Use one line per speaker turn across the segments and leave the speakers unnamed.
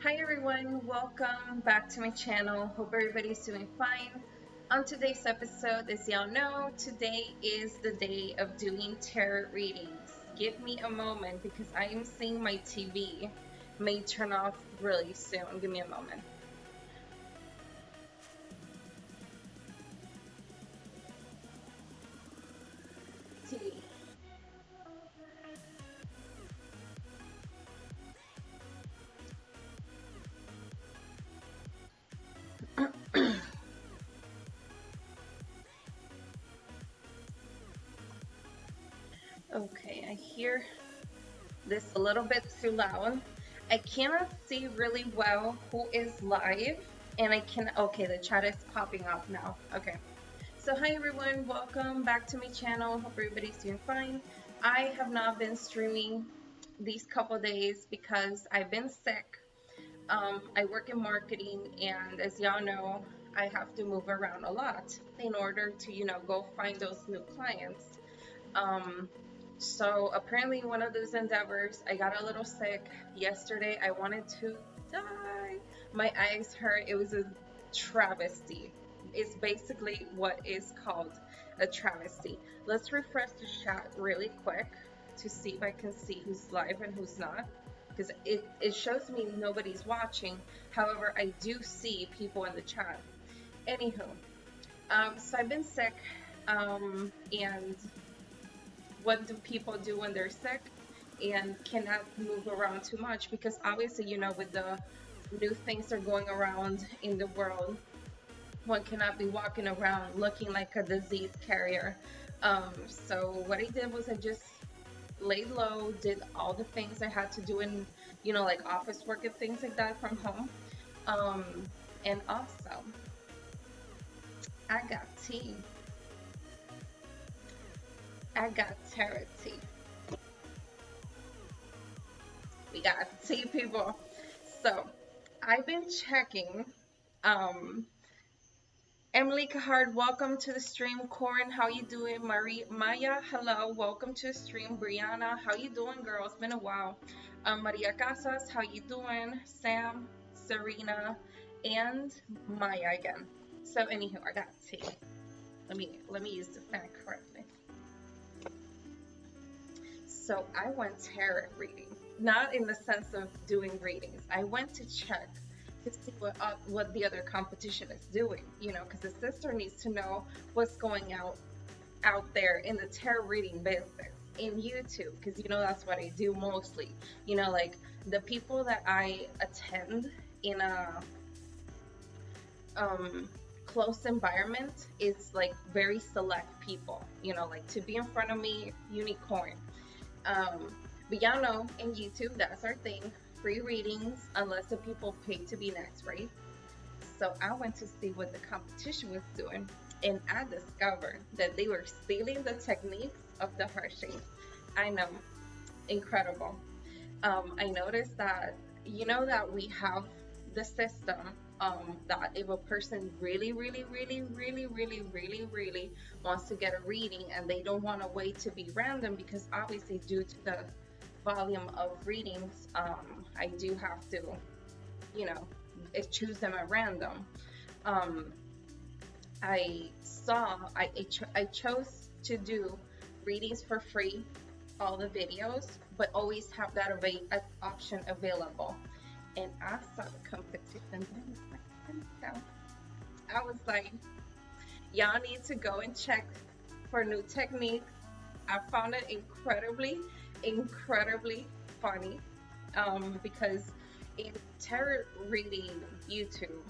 Hi everyone, welcome back to my channel. Hope everybody's doing fine. On today's episode, as y'all know, today is the day of doing tarot readings. Give me a moment because I am seeing my TV may turn off really soon. Give me a moment. TV. Okay, I hear this a little bit too loud. I cannot see really well who is live, and I can. Okay, the chat is popping up now. Okay. So hi everyone, welcome back to my channel. Hope everybody's doing fine. I have not been streaming these couple days because I've been sick. I work in marketing, and as y'all know, I have to move around a lot in order to, go find those new clients. Um, so apparently one of those endeavors, I got a little sick yesterday. I wanted to die. My eyes hurt. It was a travesty. It's basically what is called a travesty. Let's refresh the chat really quick to see if I can see who's live and who's not. Because it shows me nobody's watching. However, I do see people in the chat. Anywho, so I've been sick, and what do people do when they're sick and cannot move around too much? Because obviously, with the new things that are going around in the world, one cannot be walking around looking like a disease carrier. So what I did was I just laid low, did all the things I had to do in, like office work and things like that from home. Um, and also, I got tea. I got tarot tea. We got tea, people. So I've been checking. Um, Emily Cahard, welcome to the stream. Corin, how you doing? Maya, hello, welcome to the stream. Brianna, how you doing, girl? It's been a while. Maria Casas, how you doing? Sam, Serena, and Maya again. So anywho, I got tea. Let me use the fan correctly. So I went tarot reading, not in the sense of doing readings. I went to check to see what the other competition is doing, because the sister needs to know what's going out there in the tarot reading business in YouTube, because that's what I do mostly. Like the people that I attend in a close environment is like very select people. Like to be in front of me, unicorn. But y'all know in YouTube, that's our thing. Free readings, unless the people pay to be next, right? So I went to see what the competition was doing, and I discovered that they were stealing the techniques of the Hershey. I know, incredible. I noticed that, that we have the system, that if a person really, really, really, really, really, really, really wants to get a reading and they don't want to wait to be random, because obviously due to the volume of readings, I do have to, choose them at random. I chose to do readings for free, all the videos, but always have that option available. And I saw the competition. I was like, y'all need to go and check for new techniques. I found it incredibly, incredibly funny, because in tarot reading YouTube,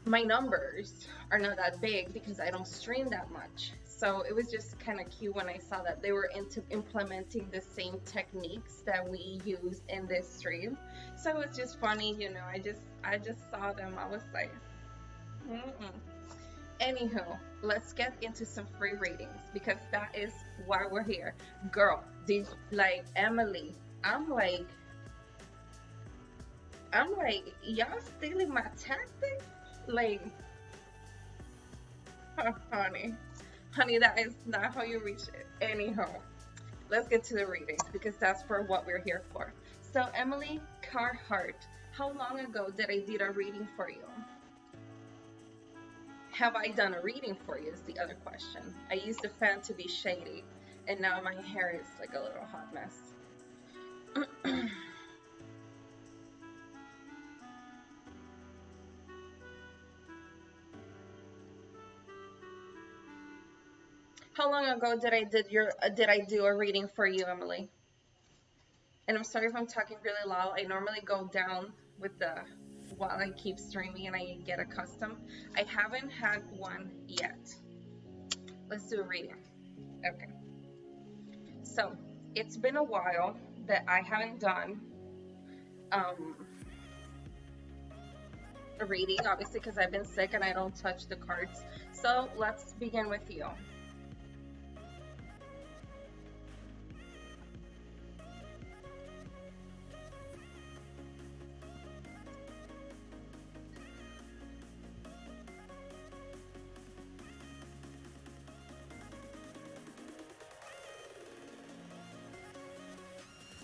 my numbers are not that big because I don't stream that much. So it was just kind of cute when I saw that they were implementing the same techniques that we use in this stream. So it was just funny, I just saw them. I was like, mm-mm. Anywho, let's get into some free readings because that is why we're here. Girl, like Emily, I'm like, y'all stealing my tactics? Like, honey, that is not how you reach it. Anyhow, let's get to the readings because that's for what we're here for. So Emily Carhart, how long ago did I did a reading for you? Have I done a reading for you is the other question. I used the fan to be shady, and now my hair is like a little hot mess. How long ago did I do a reading for you, Emily? And I'm sorry if I'm talking really loud. I normally go down with the while I keep streaming and I get accustomed. I haven't had one yet. Let's do a reading. Okay. So it's been a while that I haven't done um, a reading, obviously, because I've been sick and I don't touch the cards. So let's begin with you.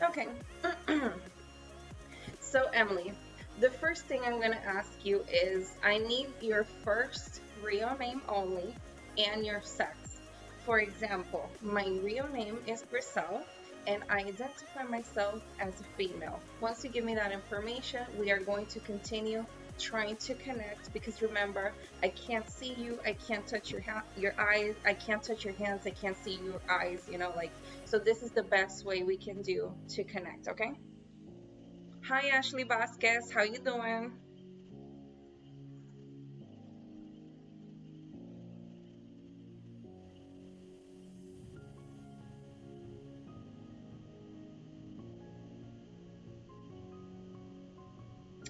Okay. So Emily, the first thing I'm going to ask you is I need your first real name only and your sex. For example, my real name is Grisel and I identify myself as a female. Once you give me that information, we are going to continue trying to connect because remember, I can't see you, I can't touch your eyes, I can't touch your hands, I can't see your eyes, so this is the best way we can do to connect, okay? Hi Ashley Vasquez, how you doing?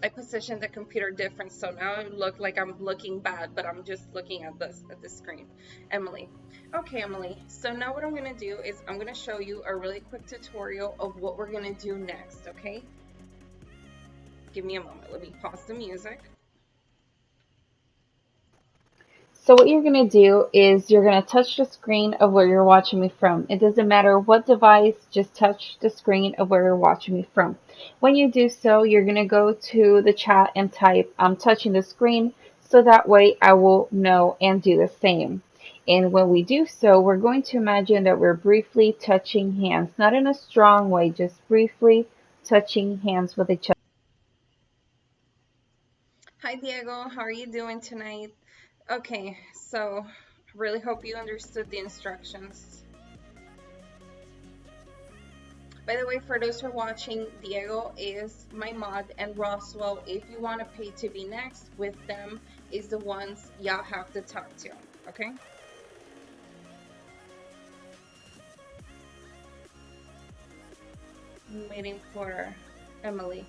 I positioned the computer different, so now I look like I'm looking bad, but I'm just looking at the screen. Emily. Okay, Emily. So now what I'm gonna do is I'm gonna show you a really quick tutorial of what we're gonna do next, okay? Give me a moment. Let me pause the music.
So what you're going to do is you're going to touch the screen of where you're watching me from. It doesn't matter what device, just touch the screen of where you're watching me from. When you do so, you're going to go to the chat and type, I'm touching the screen, so that way I will know and do the same. And when we do so, we're going to imagine that we're briefly touching hands, not in a strong way, just briefly touching hands with each other.
Hi Diego, how are you doing tonight? Okay, so I really hope you understood the instructions. By the way, for those who are watching, Diego is my mod, and Roswell, if you want to pay to be next with them, is the ones y'all have to talk to, okay? I'm waiting for Emily.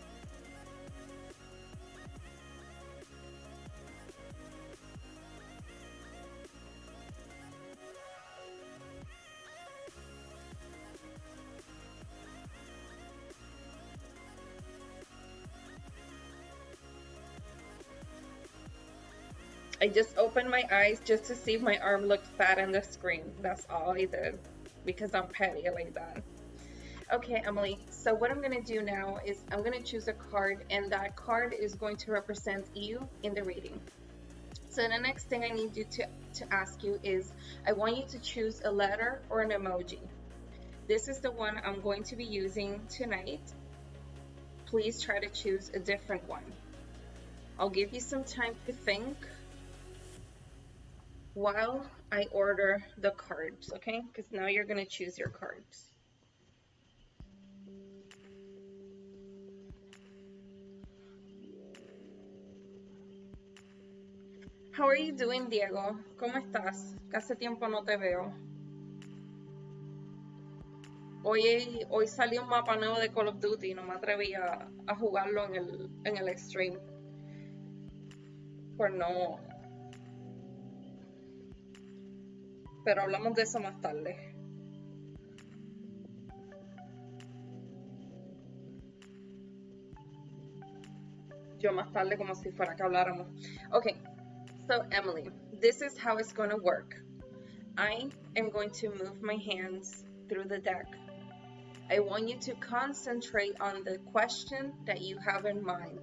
I just opened my eyes just to see if my arm looked fat on the screen. That's all I did because I'm petty like that. Okay, Emily, so what I'm going to do now is I'm going to choose a card, and that card is going to represent you in the reading. So the next thing I need you to ask you is, I want you to choose a letter or an emoji. This is the one I'm going to be using tonight. Please try to choose a different one. I'll give you some time to think while I order the cards, okay? Because now you're going to choose your cards. How are you doing, Diego? ¿Cómo estás? Que hace tiempo no te veo. Hoy salió un mapa nuevo de Call of Duty y no me atreví a jugarlo en el stream. Pues no. Pero hablamos de eso más tarde. Yo más tarde como si fuera que habláramos. Okay, so Emily, this is how it's going to work. I am going to move my hands through the deck. I want you to concentrate on the question that you have in mind.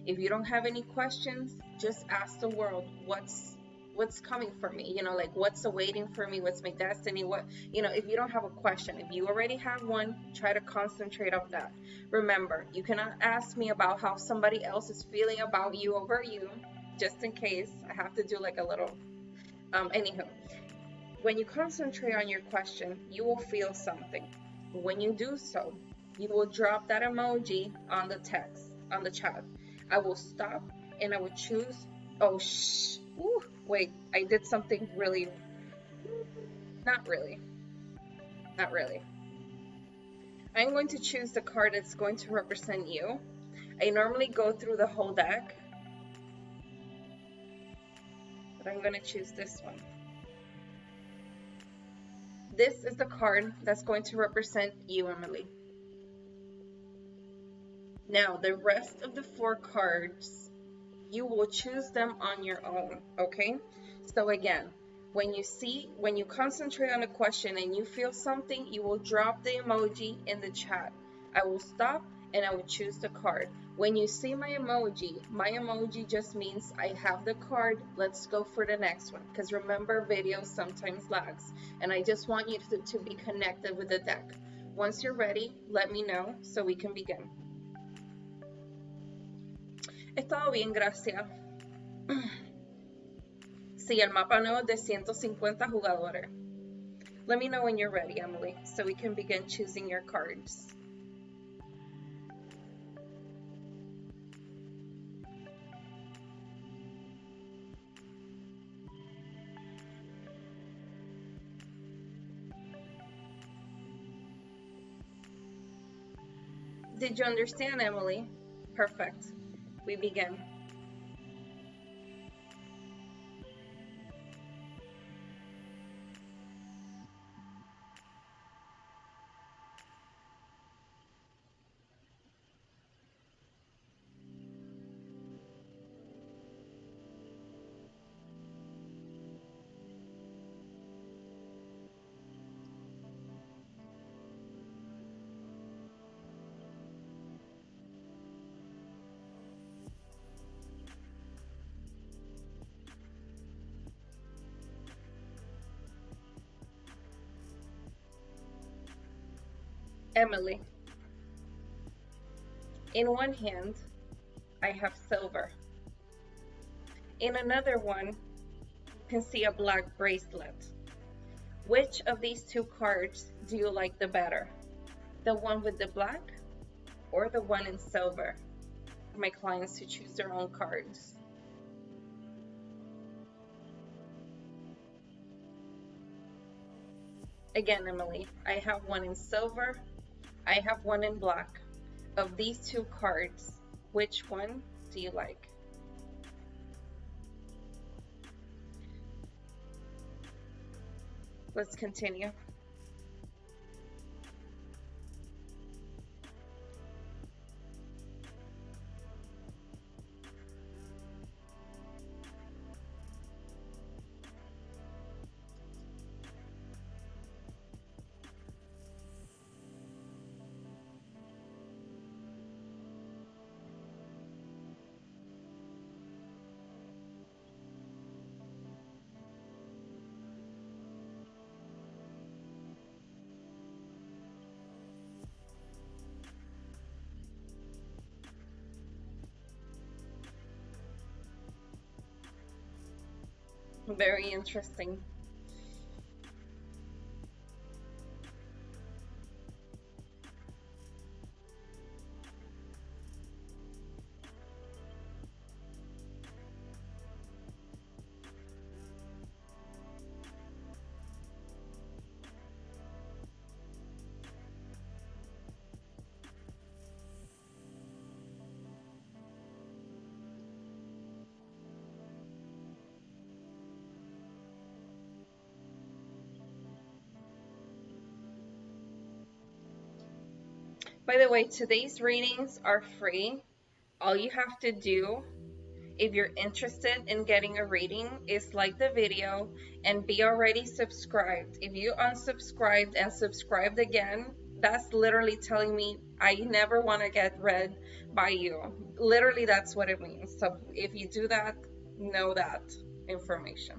If you don't have any questions, just ask the world what's coming for me, like what's awaiting for me, what's my destiny, if you don't have a question, if you already have one, try to concentrate on that. Remember, you cannot ask me about how somebody else is feeling about you over you, just in case I have to do like a little anywho. When you concentrate on your question, you will feel something. When you do so, you will drop that emoji on the text, on the chat. I will stop and I will choose. Oh, wait, I did something really, not really, not really. I'm going to choose the card that's going to represent you. I normally go through the whole deck, but I'm going to choose this one. This is the card that's going to represent you, Emily. Now, the rest of the 4 cards, you will choose them on your own, okay? So again, when you concentrate on a question and you feel something, you will drop the emoji in the chat. I will stop and I will choose the card. When you see my emoji just means I have the card. Let's go for the next one. Because remember, video sometimes lags. And I just want you to be connected with the deck. Once you're ready, let me know so we can begin. Todo bien, gracias. Sí, el mapa nuevo es de 150 jugadores. Let me know when you're ready, Emily, so we can begin choosing your cards. Did you understand, Emily? Perfect. We begin. Emily. In one hand, I have silver. In another one, you can see a black bracelet. Which of these 2 cards do you like the better? The one with the black or the one in silver? My clients to choose their own cards. Again, Emily, I have one in silver. I have one in black. Of these 2 cards, which one do you like? Let's continue. Very interesting. By the way, today's readings are free. All you have to do, if you're interested in getting a reading, is like the video and be already subscribed. If you unsubscribed and subscribed again, That's literally telling me I never want to get read by you. Literally, that's what it means. So if you do that, know that information.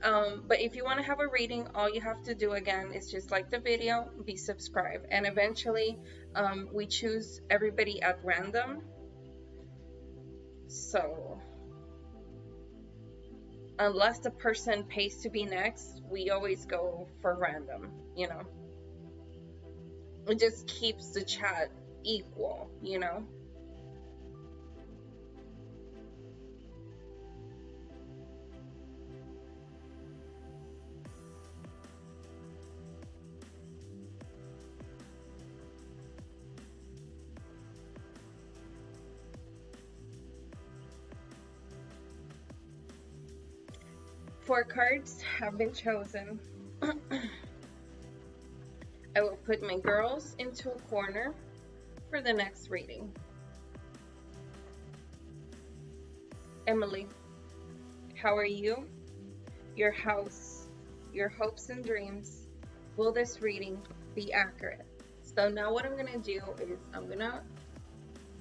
But if you want to have a reading, all you have to do again is just like the video, be subscribed, and eventually we choose everybody at random. So unless the person pays to be next, we always go for random, you know. It just keeps the chat equal, you know. Four cards have been chosen. I will put my girls into a corner for the next reading. Emily, how are you? Your house, your hopes and dreams. Will this reading be accurate? So now what I'm gonna do is I'm gonna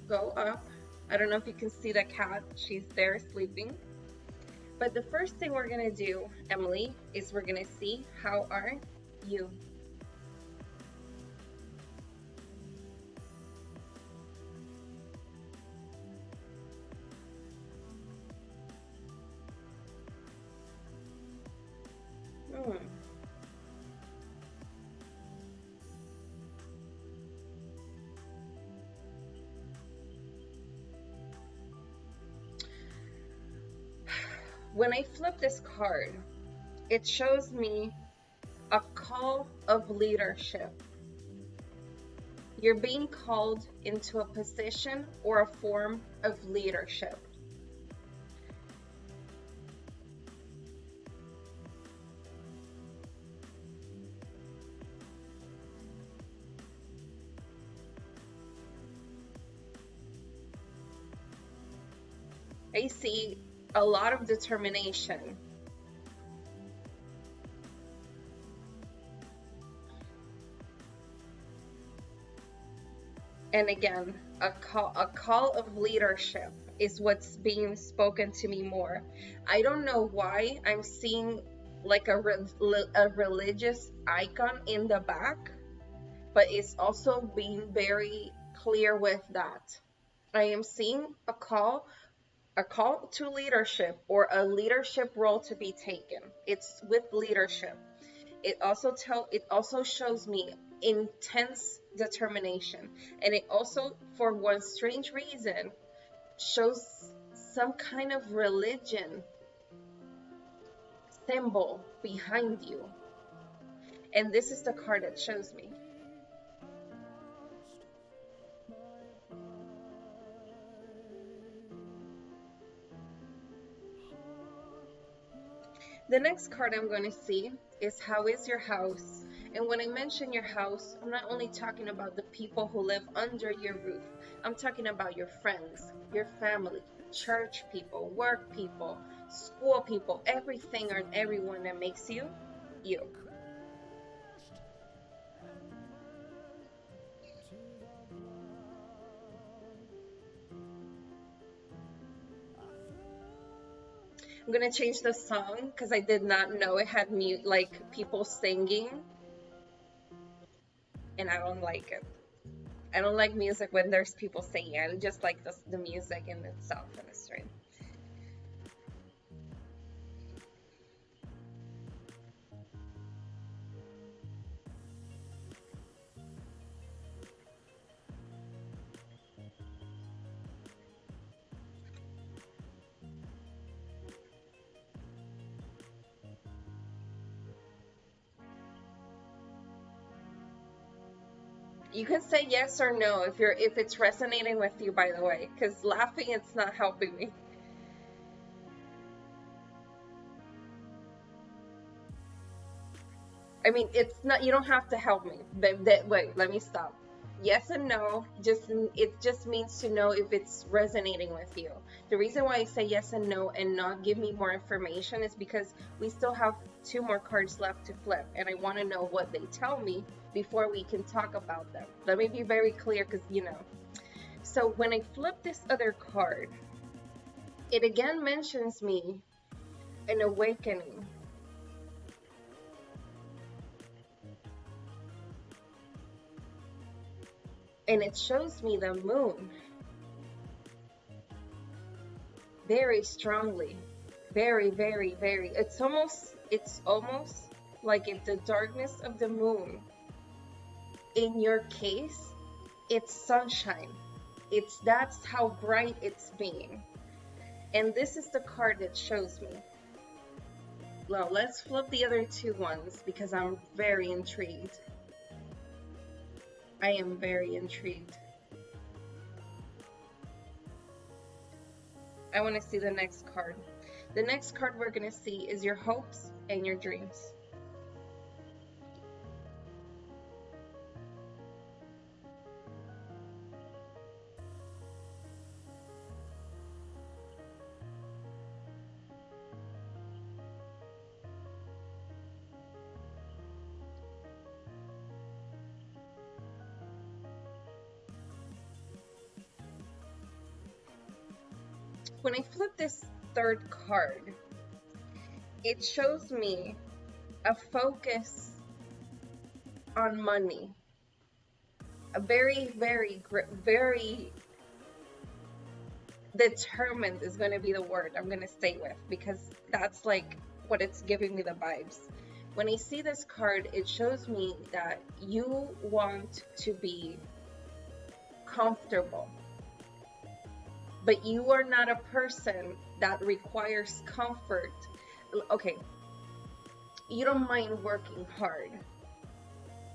go up. I don't know if you can see the cat. She's there sleeping. But the first thing we're gonna do, Emily, is we're gonna see how are you. When I flip this card, it shows me a call of leadership. You're being called into a position or a form of leadership. I see a lot of determination. And again, a call of leadership is what's being spoken to me more. I don't know why I'm seeing like a religious icon in the back, but it's also being very clear with that. I am seeing a call to leadership or a leadership role to be taken. It's with leadership. It also shows me intense determination, and it also, for one strange reason, shows some kind of religion symbol behind you. And this is the card that shows me. The next card I'm going to see is how is your house? And when I mention your house, I'm not only talking about the people who live under your roof. I'm talking about your friends, your family, church people, work people, school people, everything and everyone that makes you, you. I'm gonna change the song because I did not know it had mute like people singing, and I don't like it. I don't like music when there's people singing. I just like the music in itself in the stream. You can say yes or no if it's resonating with you, by the way, because laughing, it's not helping me. I mean, it's not, you don't have to help me. Wait, let me stop. Yes and no, it just means to know if it's resonating with you. The reason why I say yes and no and not give me more information is because we still have 2 more cards left to flip, and I want to know what they tell me before we can talk about them. Let me be very clear because, So when I flip this other card, it again mentions me an awakening. And it shows me the moon very strongly. Very, very, very. It's almost like if the darkness of the moon, in your case, it's sunshine. That's how bright it's being. And this is the card that shows me. Well, let's flip the other two ones because I'm very intrigued. I am very intrigued. I want to see the next card. The next card we're going to see is your hopes and your dreams. When I flip this third card, it shows me a focus on money. A very, very, very determined is going to be the word I'm going to stay with because that's like what it's giving me the vibes. When I see this card, it shows me that you want to be comfortable, but you are not a person that requires comfort. Okay, you don't mind working hard.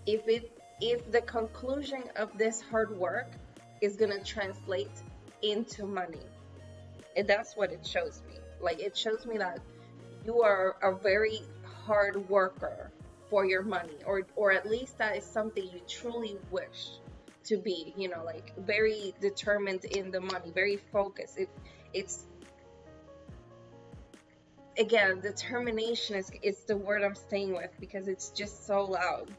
If the conclusion of this hard work is gonna translate into money, and that's what it shows me. Like, it shows me that you are a very hard worker for your money, or at least that is something you truly wish to be, like very determined in the money, very focused. It's again, determination is the word I'm staying with because it's just so loud.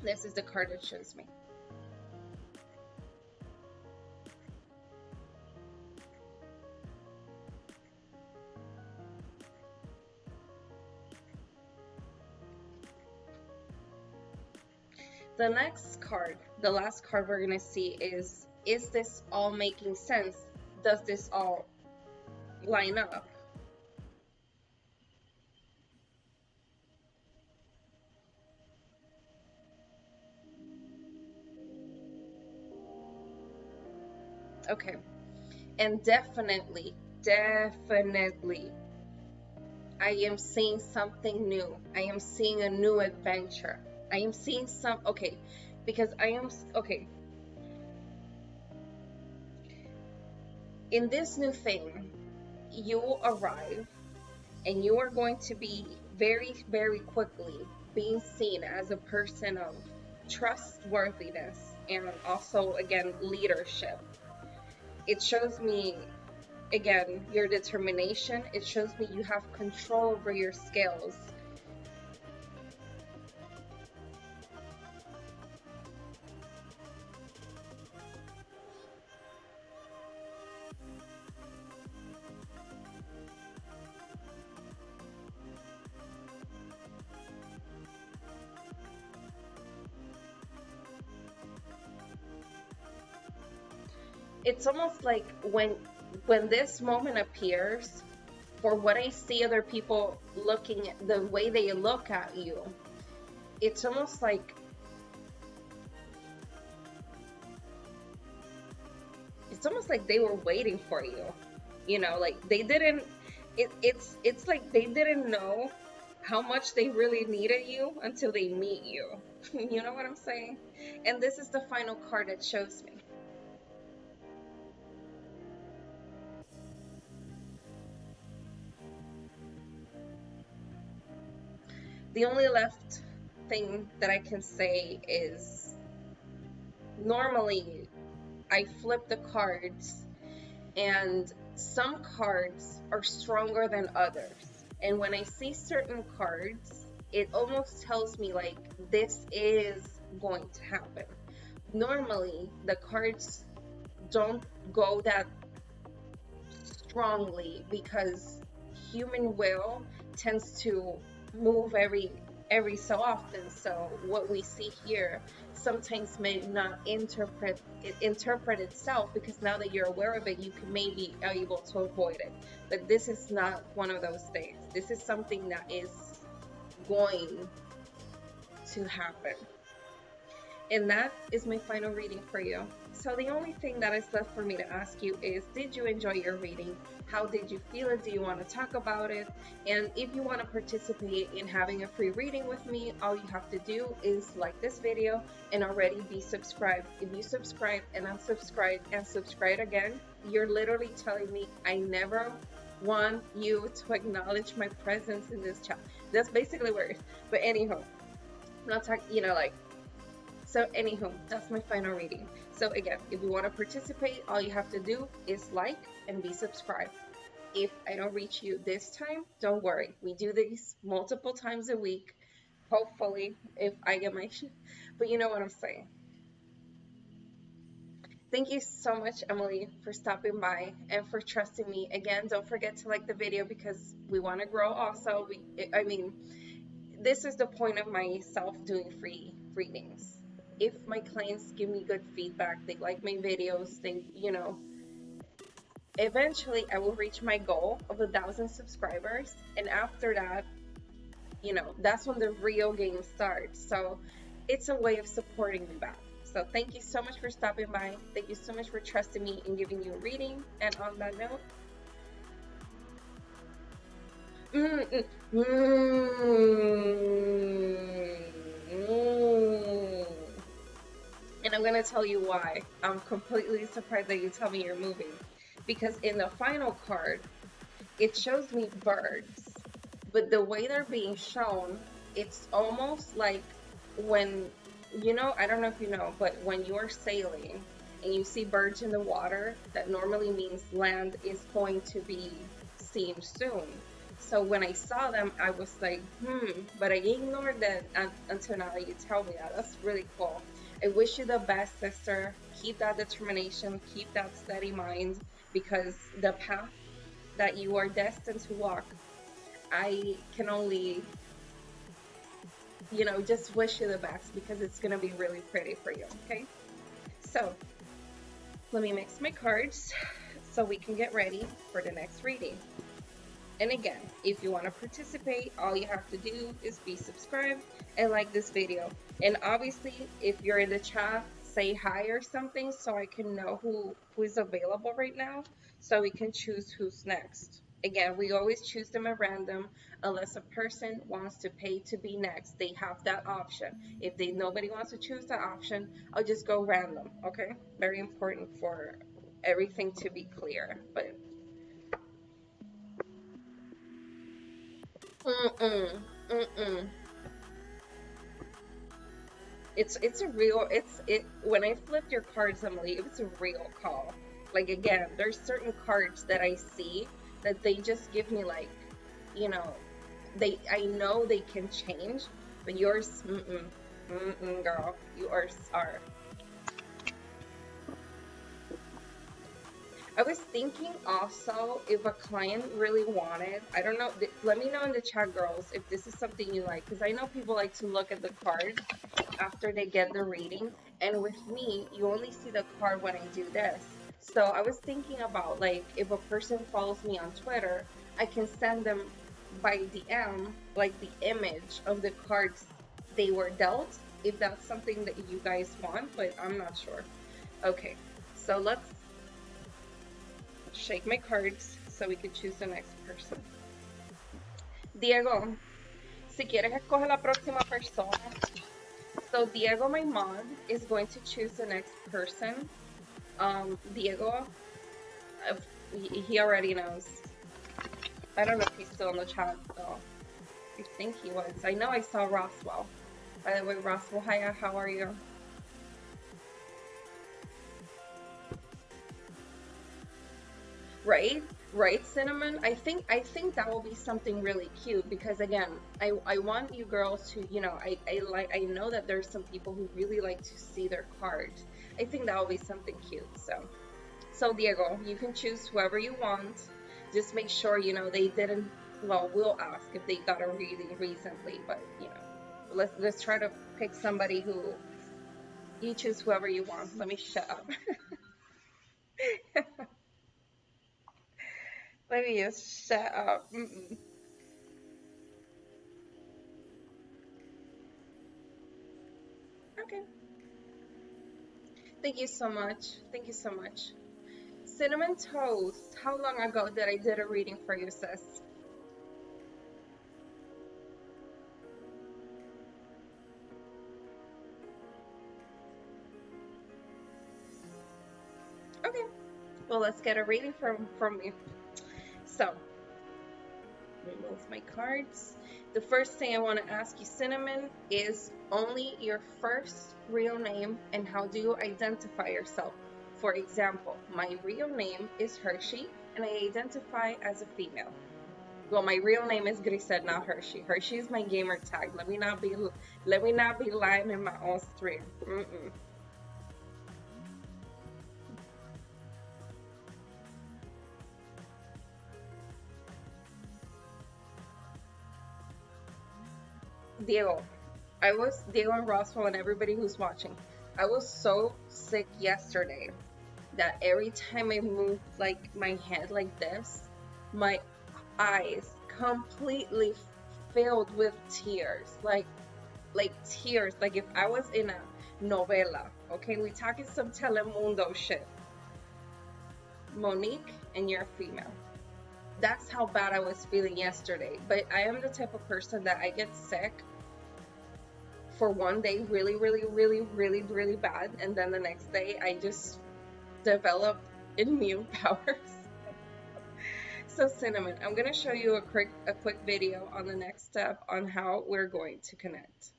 This is the card that shows me. The next card, the last card we're going to see is this all making sense? Does this all line up? Okay. And definitely, I am seeing something new. I am seeing a new adventure. I am seeing okay, because okay. In this new thing, you will arrive and you are going to be very, very quickly being seen as a person of trustworthiness and also, again, leadership. It shows me, again, your determination. It shows me you have control over your skills. It's almost like when this moment appears, for what I see other people looking at, the way they look at you, it's almost like they were waiting for you. Like they didn't it's like they didn't know how much they really needed you until they meet you. You know what I'm saying? And this is the final card that shows me. The only left thing that I can say is normally I flip the cards and some cards are stronger than others. And when I see certain cards, it almost tells me like this is going to happen. Normally, the cards don't go that strongly because human will tends to move every so often. So what we see here sometimes may not interpret itself, because now that you're aware of it, you can maybe able to avoid it. But this is not one of those things. This is something that is going to happen. And that is my final reading for you. So the only thing that is left for me to ask you is, did you enjoy your reading? How did you feel it? Do you want to talk about it? And if you want to participate in having a free reading with me, all you have to do is like this video and already be subscribed. If you subscribe and unsubscribe and subscribe again, you're literally telling me I never want you to acknowledge my presence in this chat. That's basically where it is. But anyhow, I'm not talking, so anywho, that's my final reading. So again, if you want to participate, all you have to do is like and be subscribed. If I don't reach you this time, don't worry. We do these multiple times a week. Hopefully, if I get my but you know what I'm saying. Thank you so much, Emily, for stopping by and for trusting me. Again, don't forget to like the video because we want to grow also. This is the point of myself doing free readings. If my clients give me good feedback, they like my videos, eventually I will reach my goal of 1,000 subscribers. And after that, that's when the real game starts. So it's a way of supporting me back. So thank you so much for stopping by. Thank you so much for trusting me and giving you a reading. And on that note, and I'm gonna tell you why. I'm completely surprised that you tell me you're moving. Because in the final card, it shows me birds. But the way they're being shown, it's almost like when, I don't know if you know, but when you're sailing and you see birds in the water, that normally means land is going to be seen soon. So when I saw them, I was like, but I ignored that until now that you tell me that. That's really cool. I wish you the best, sister. Keep that determination, keep that steady mind, because the path that you are destined to walk, I can only, just wish you the best, because it's going to be really pretty for you, okay? So, let me mix my cards so we can get ready for the next reading. And again, if you want to participate, all you have to do is be subscribed and like this video. And obviously, if you're in the chat, say hi or something so I can know who is available right now, so we can choose who's next. Again, we always choose them at random unless a person wants to pay to be next. They have that option. If nobody wants to choose that option, I'll just go random, okay? Very important for everything to be clear. But It's a real, when I flipped your cards, Emily, it was a real call. Like, again, there's certain cards that I see that they just give me, like, I know they can change, but yours, girl, yours are. I was thinking also, if a client really wanted, I don't know, let me know in the chat, girls, if this is something you like, because I know people like to look at the card after they get the reading, and with me, you only see the card when I do this. So I was thinking about, like, if a person follows me on Twitter, I can send them by DM, like, the image of the cards they were dealt, if that's something that you guys want, but I'm not sure. Okay, so let's shake my cards so we can choose the next person. Diego, si quieres escoge la próxima persona. So Diego, my mod, is going to choose the next person. Diego, he already knows. I don't know if he's still in the chat though. I think he was. I know I saw Roswell. By the way, Roswell, hiya, how are you? Right? Right, Cinnamon? I think that will be something really cute because again, I want you girls to, I know that there's some people who really like to see their cards. I think that will be something cute. So Diego, you can choose whoever you want. Just make sure, they didn't, well, we'll ask if they got a reading recently, but let's try to pick somebody who you choose whoever you want. Let me shut up. Let me just shut up. Okay. Thank you so much. Thank you so much. Cinnamon Toast. How long ago did I did a reading for you, sis? Okay. Well, let's get a reading from me. So, remove my cards. The first thing I want to ask you, Cinnamon, is only your first real name and how do you identify yourself? For example, my real name is Hershey and I identify as a female. Well, my real name is Grisette, not Hershey. Hershey is my gamer tag. Let me not be lying in my own stream. Diego, I was Diego and Roswell and everybody who's watching. I was so sick yesterday that every time I moved like my head like this, my eyes completely filled with tears. Like tears. Like if I was in a novela. Okay, we talking some Telemundo shit. Monique, and you're a female. That's how bad I was feeling yesterday. But I am the type of person that I get sick for one day really, really, really, really, really bad, and then the next day I just develop immune powers. So Cinnamon, I'm gonna show you a quick video on the next step on how we're going to connect.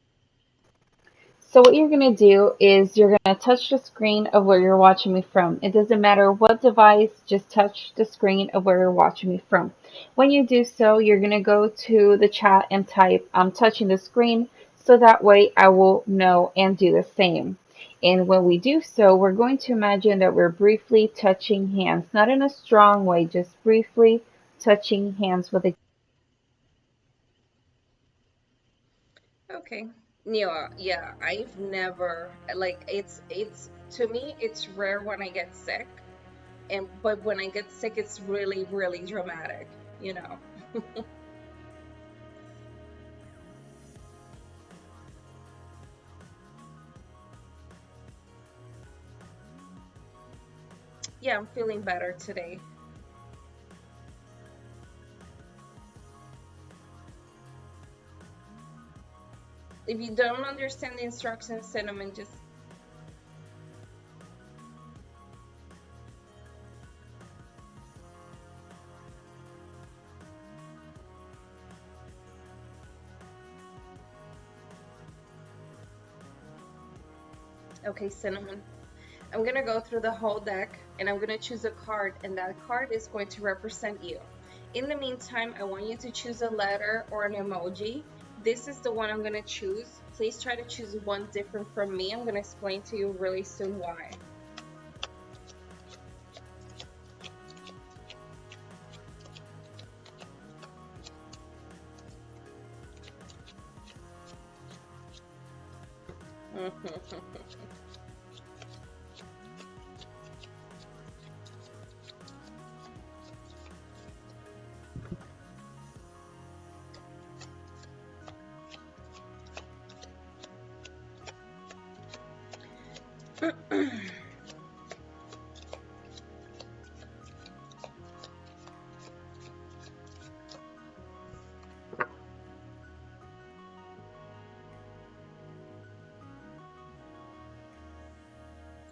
So what you're going to do is you're going to touch the screen of where you're watching me from. It doesn't matter what device, just touch the screen of where you're watching me from. When you do so, you're going to go to the chat and type, I'm touching the screen, so that way I will know and do the same. And when we do so, we're going to imagine that we're briefly touching hands, not in a strong way, just briefly touching hands with a.
Okay. Neela, yeah, I've never like it's to me it's rare when I get sick, and but when I get sick it's really, really dramatic, you know. Yeah, I'm feeling better today. If you don't understand the instructions, Cinnamon, just okay, Cinnamon. I'm gonna go through the whole deck and I'm gonna choose a card, and that card is going to represent you. In the meantime, I want you to choose a letter or an emoji. This is the one I'm gonna choose. Please try to choose one different from me. I'm gonna explain to you really soon why.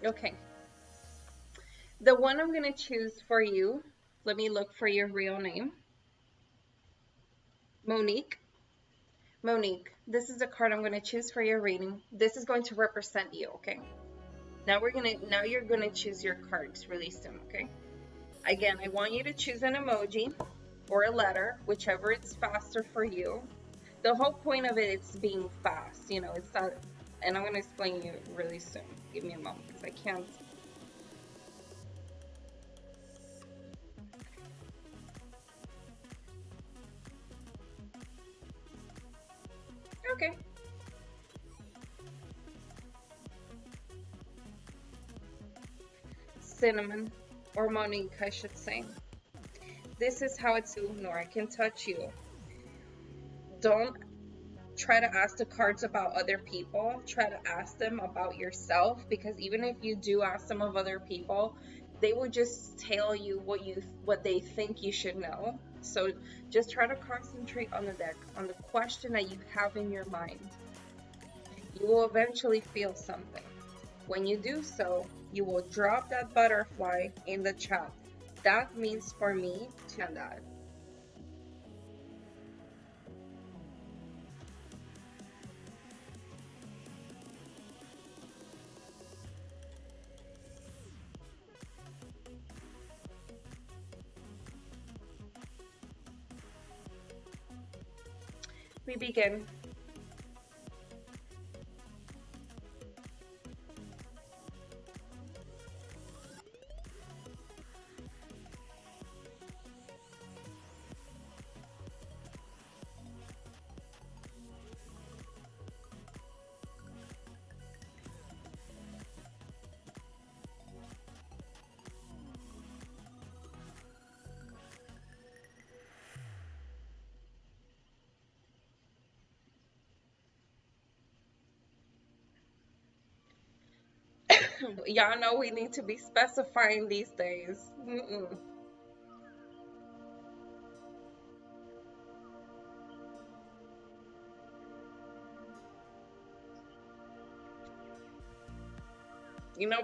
Okay, the one I'm gonna choose for you, let me look for your real name. Monique. Monique, this is the card I'm gonna choose for your reading. This is going to represent you, okay? Now you're gonna choose your cards really soon, okay? Again, I want you to choose an emoji or a letter, whichever it's faster for you. The whole point of it is being fast, it's not, and I'm going to explain you really soon. Give me a moment because I can't. Okay. Cinnamon, or Monique, I should say. This is how it's ignore. I can touch you. Don't try to ask the cards about other people. Try to ask them about yourself, because even if you do ask them of other people, they will just tell you what they think you should know. So just try to concentrate on the deck, on the question that you have in your mind. You will eventually feel something. When you do so, you will drop that butterfly in the chat. That means for me to that. We begin. Y'all know we need to be specifying these days.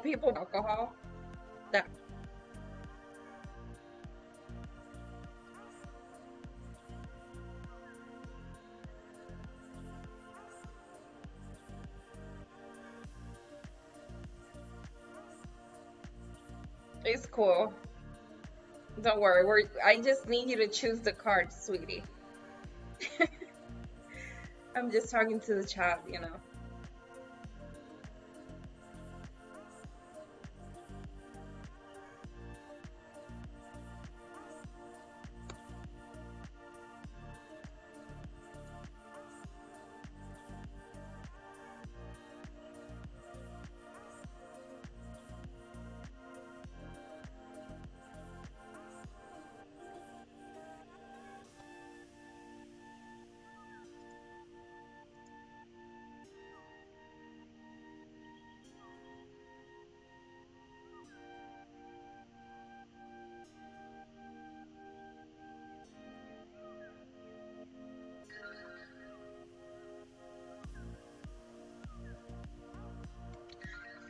People alcohol. That is cool. Don't worry. I just need you to choose the card, sweetie. I'm just talking to the chat.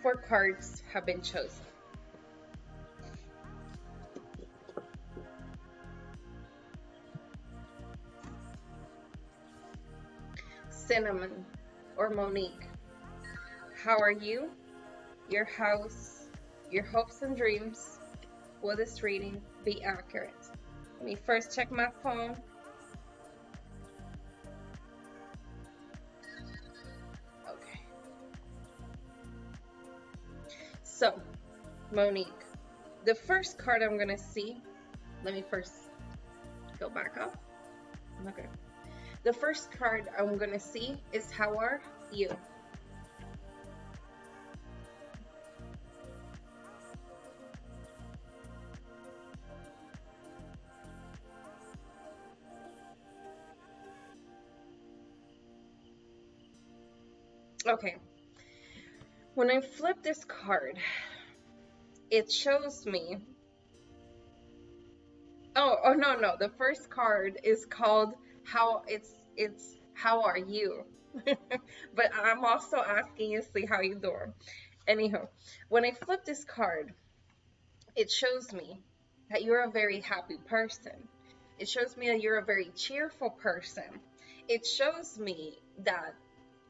Four cards have been chosen. Cinnamon, or Monique. How are you? Your house, your hopes and dreams. Will this reading be accurate? Let me first check my phone. Okay. So, Monique, the first card I'm going to see, let me first go back up. Okay. The first card I'm going to see is how are you? Okay. When I flip this card, it shows me. Oh no. The first card is called how it's how are you? But I'm also asking you, see how you doing. Anyhow, when I flip this card, it shows me that you're a very happy person. It shows me that you're a very cheerful person. It shows me that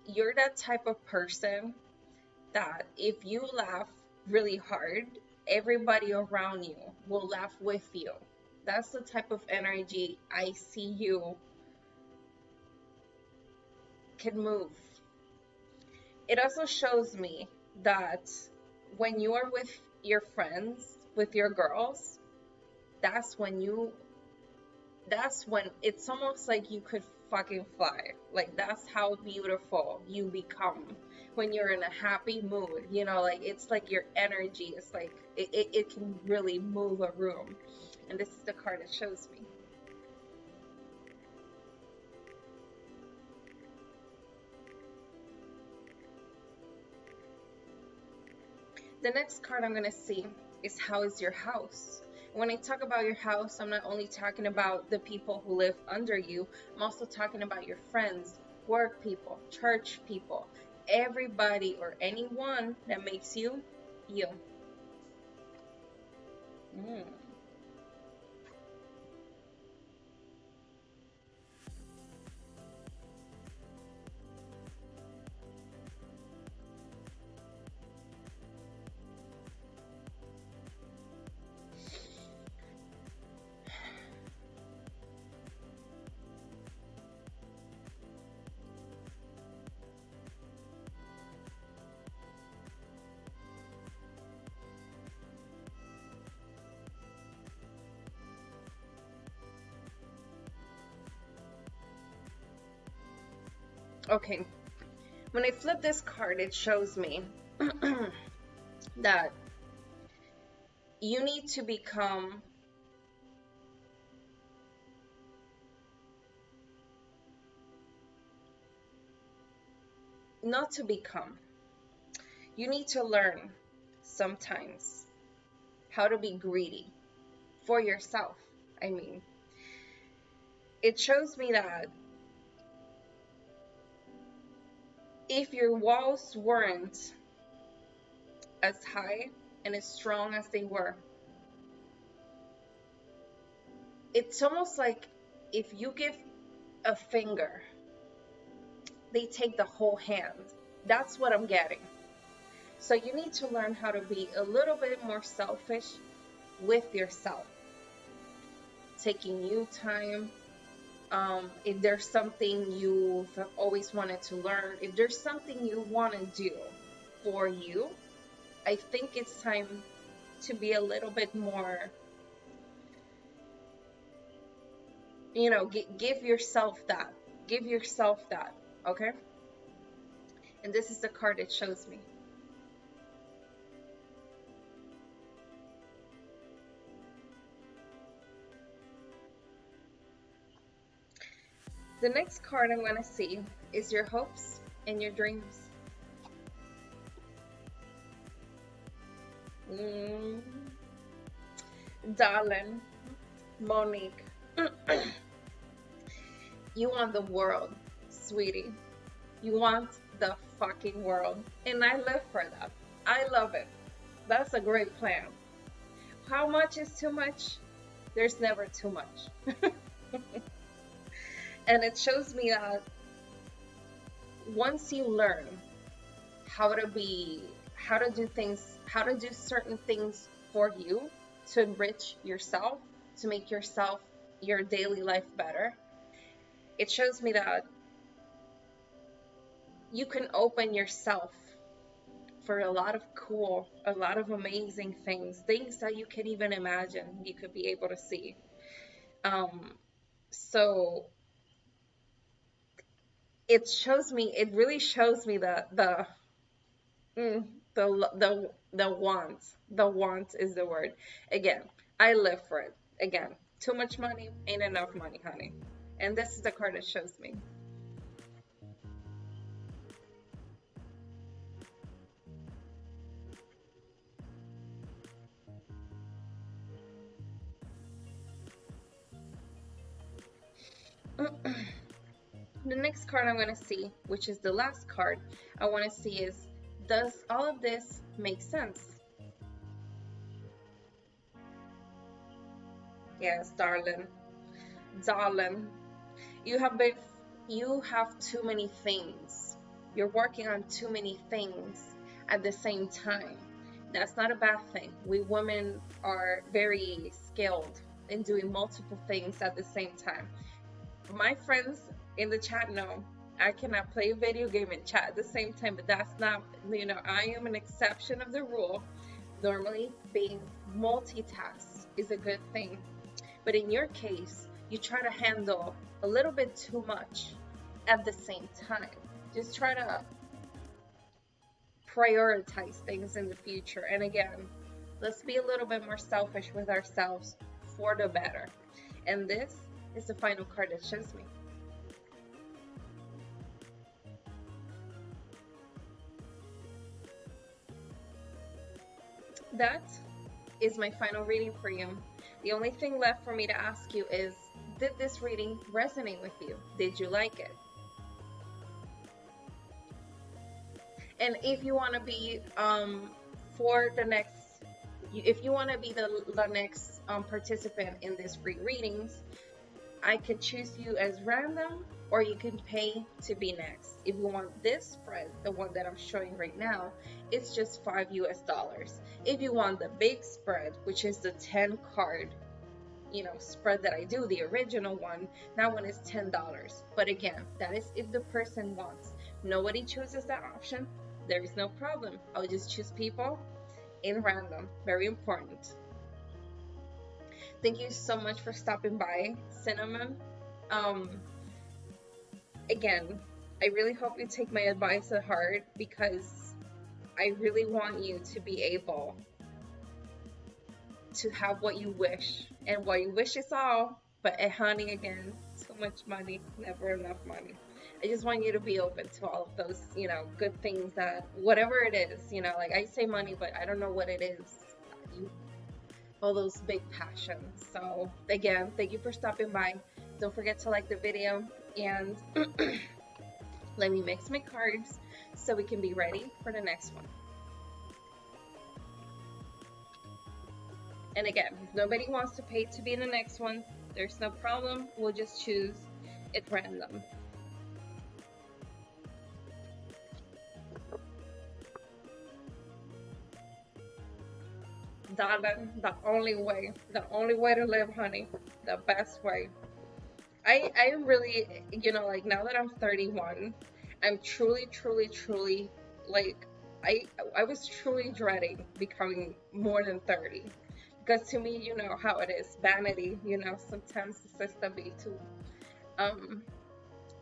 you're that type of person that if you laugh really hard, everybody around you will laugh with you. That's the type of energy I see you can move. It also shows me that when you are with your friends, with your girls, that's when you that's when it's almost like you could fucking fly. Like that's how beautiful you become when you're in a happy mood. You know, like it's like your energy is like it can really move a room. And this is the card it shows me. The next card I'm going to see is how is your house? When I talk about your house, I'm not only talking about the people who live under you, I'm also talking about your friends, work people, church people, everybody or anyone that makes you, you. Mm. Okay, when I flip this card, it shows me that you need to become not to become. You need to learn sometimes how to be greedy for yourself. I mean, it shows me that if your walls weren't as high and as strong as they were, it's almost like if you give a finger, they take the whole hand. That's what I'm getting. So you need to learn how to be a little bit more selfish with yourself, taking you time. If there's something you've always wanted to learn, if there's something you want to do for you, I think it's time to be a little bit more, give yourself that. Give yourself that, okay? And this is the card it shows me. The next card I'm going to see is your hopes and your dreams. Mm. Darling, Monique, you want the world, sweetie. You want the fucking world. And I live for that. I love it. That's a great plan. How much is too much? There's never too much. And it shows me that once you learn how to do certain things for you to enrich yourself, to make yourself, your daily life better, it shows me that you can open yourself for a lot of amazing things that you can even imagine you could be able to see. So it really shows me mm, the want is the word. Again, I live for it. Again, too much money ain't enough money, honey. And this is the card it shows me. The next card I'm going to see, which is the last card I want to see, is does all of this make sense? Yes, darling. Darling, you have been you have too many things. You're working on too many things at the same time. That's not a bad thing. We women are very skilled in doing multiple things at the same time. My friends in the chat know I cannot play a video game and chat at the same time, but that's not, I am an exception of the rule. Normally, being multitasked is a good thing. But in your case, you try to handle a little bit too much at the same time. Just try to prioritize things in the future. And again, let's be a little bit more selfish with ourselves for the better. And this is the final card that shows me. That is my final reading for you. The only thing left for me to ask you is, did this reading resonate with you? Did you like it? And if you want to be for the next, if you want to be the next participant in this free readings, I could choose you as random, or you can pay to be next. If you want this spread, the one that I'm showing right now, it's just $5 US. If you want the big spread, which is the 10 card, spread that I do, the original one, that one is $10. But again, that is if the person wants. Nobody chooses that option. There is no problem. I'll just choose people in random. Very important. Thank you so much for stopping by, Cinnamon. Again, I really hope you take my advice at heart, because I really want you to be able to have what you wish. And what you wish is all, but honey, again, too much money, never enough money. I just want you to be open to all of those, good things, that whatever it is, like I say money, but I don't know what it is. All those big passions. So again, thank you for stopping by. Don't forget to like the video, and let me mix my cards so we can be ready for the next one. And again, if nobody wants to pay to be in the next one, there's no problem. We'll just choose it random. Darling, the only way to live, honey, the best way. I am really, like, now that I'm 31, I'm truly, like, I was truly dreading becoming more than 30, because to me, you know how it is, vanity, sometimes it's just a bit too.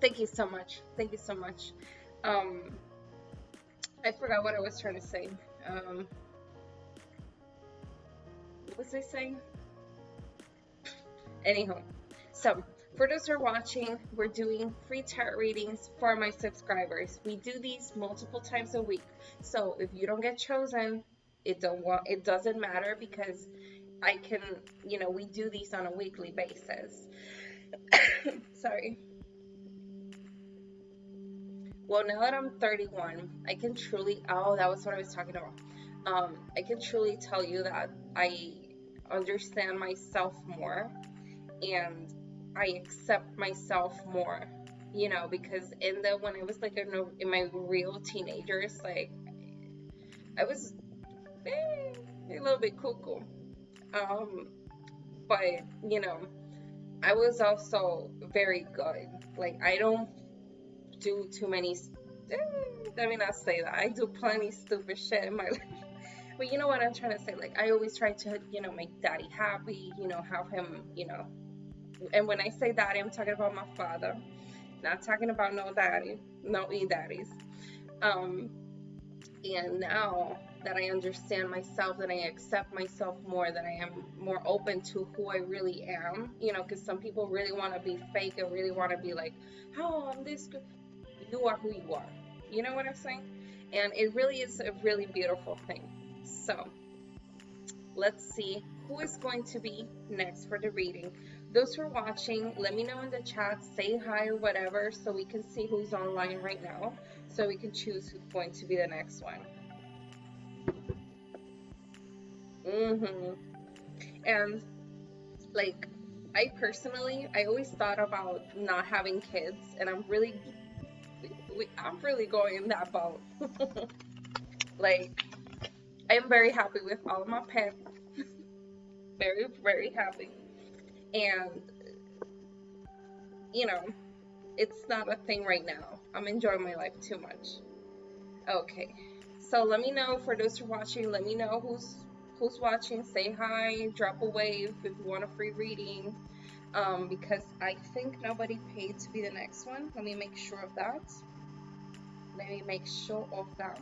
Thank you so much. I forgot what I was trying to say. What was I saying? Anyhow, so for those who are watching, we're doing free tarot readings for my subscribers. We do these multiple times a week. So if you don't get chosen, it doesn't matter, because I can, we do these on a weekly basis. Sorry. Well, now that I'm 31, I can truly, that was what I was talking about. I can truly tell you that I understand myself more, and I accept myself more, because when I was like in my real teenagers, like, I was a little bit cuckoo, but I was also very good. Like, I don't do too many, let me not say that, I do plenty stupid shit in my life. But you know what I'm trying to say? Like, I always try to, make daddy happy, have him, and when I say daddy, I'm talking about my father, not talking about no daddy, no e-daddies. And now that I understand myself, that I accept myself more, that I am more open to who I really am, because some people really want to be fake and really want to be like, oh, I'm this good. You are who you are. You know what I'm saying? And it really is a really beautiful thing. So let's see who is going to be next for the reading. Those who are watching, let me know in the chat, say hi or whatever, so we can see who's online right now, so we can choose who's going to be the next one. And like, I always thought about not having kids, and I'm really going in that boat. Like, I am very happy with all of my pets. Very, very happy. And, you know, it's not a thing right now. I'm enjoying my life too much. Okay. So let me know, for those who are watching, let me know who's watching. Say hi, drop a wave if you want a free reading. Because I think nobody paid to be the next one. Let me make sure of that. Let me make sure of that.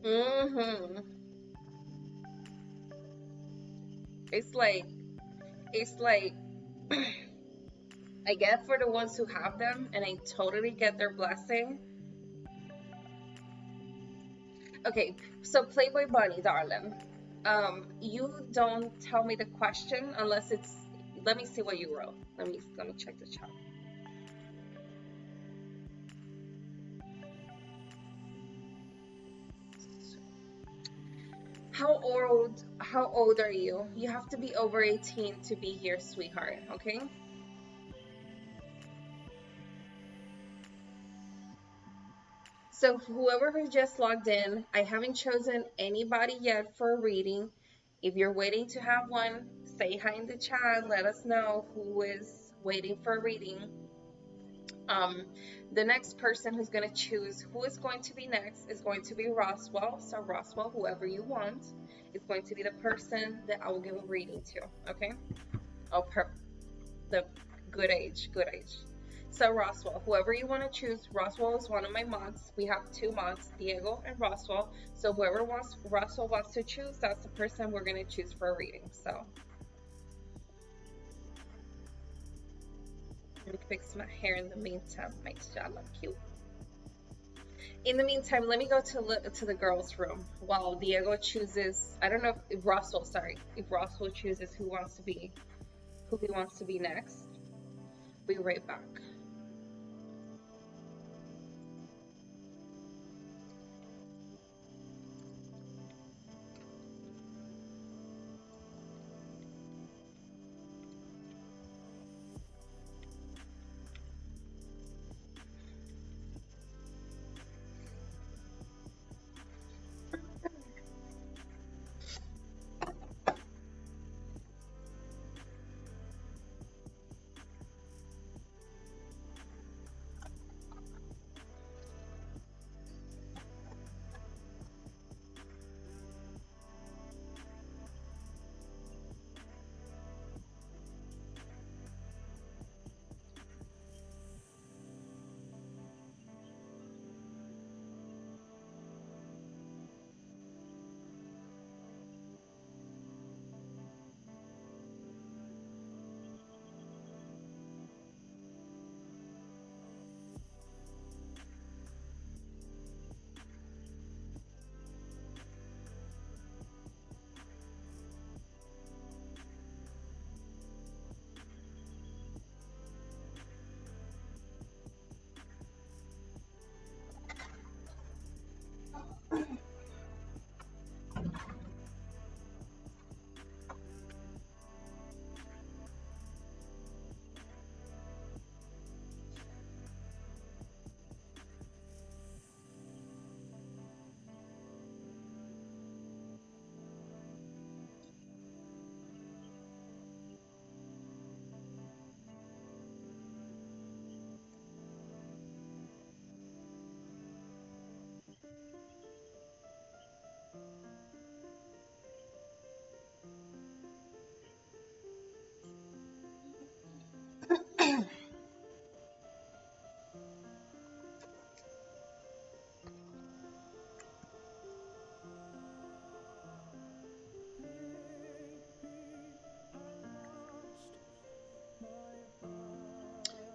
Mm-hmm. It's like I get for the ones who have them, and I totally get their blessing. Okay, so Playboy Bunny, darling. You don't tell me the question unless it's. Let me see what you wrote. Let me check the chat. How old are you? You have to be over 18 to be here, sweetheart, okay? So whoever who just logged in, I haven't chosen anybody yet for a reading. If you're waiting to have one, say hi in the chat. Let us know who is waiting for a reading. Um, the next person who's going to choose who is going to be next is going to be Roswell. So Roswell, whoever you want, is going to be the person that I will give a reading to. Okay? Oh, the good age, good age. So Roswell, whoever you want to choose, Roswell is one of my mods. We have two mods, Diego and Roswell. So whoever Roswell wants to choose, that's the person we're going to choose for a reading. So let me fix my hair in the meantime, make sure I look cute. In the meantime, let me go to the girls' room while Diego chooses. I don't know if Roswell, sorry, if Roswell chooses who he wants to be next. Be right back.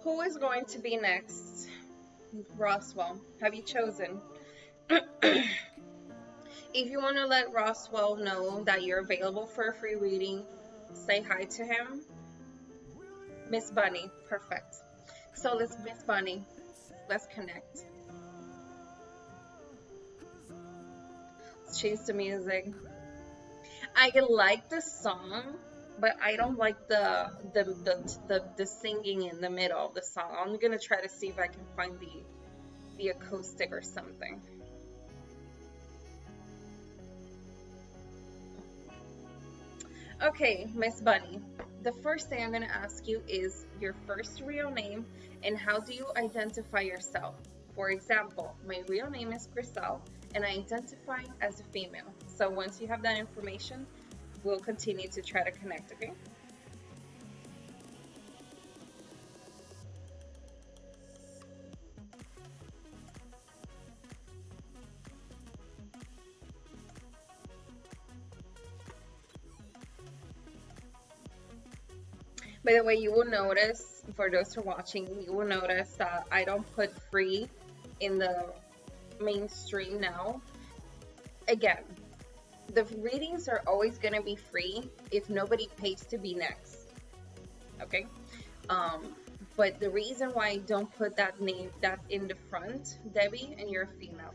Who is going to be next? Roswell, have you chosen? If you want to let Roswell know that you're available for a free reading, say hi to him. Miss Bunny, perfect. So let's Miss Bunny, let's connect. Let's change the music. I like the song, but I don't like the singing in the middle of the song. I'm gonna try to see if I can find the acoustic or something. Okay, Miss Bunny. The first thing I'm going to ask you is your first real name and how do you identify yourself? For example, my real name is Grisel and I identify as a female. So once you have that information, we'll continue to try to connect, okay? By the way, you will notice, for those who are watching, you will notice that I don't put free in the mainstream now. Again, the readings are always going to be free if nobody pays to be next, okay? Um, but the reason why I don't put that name that in the front, Debbie, and you're a female,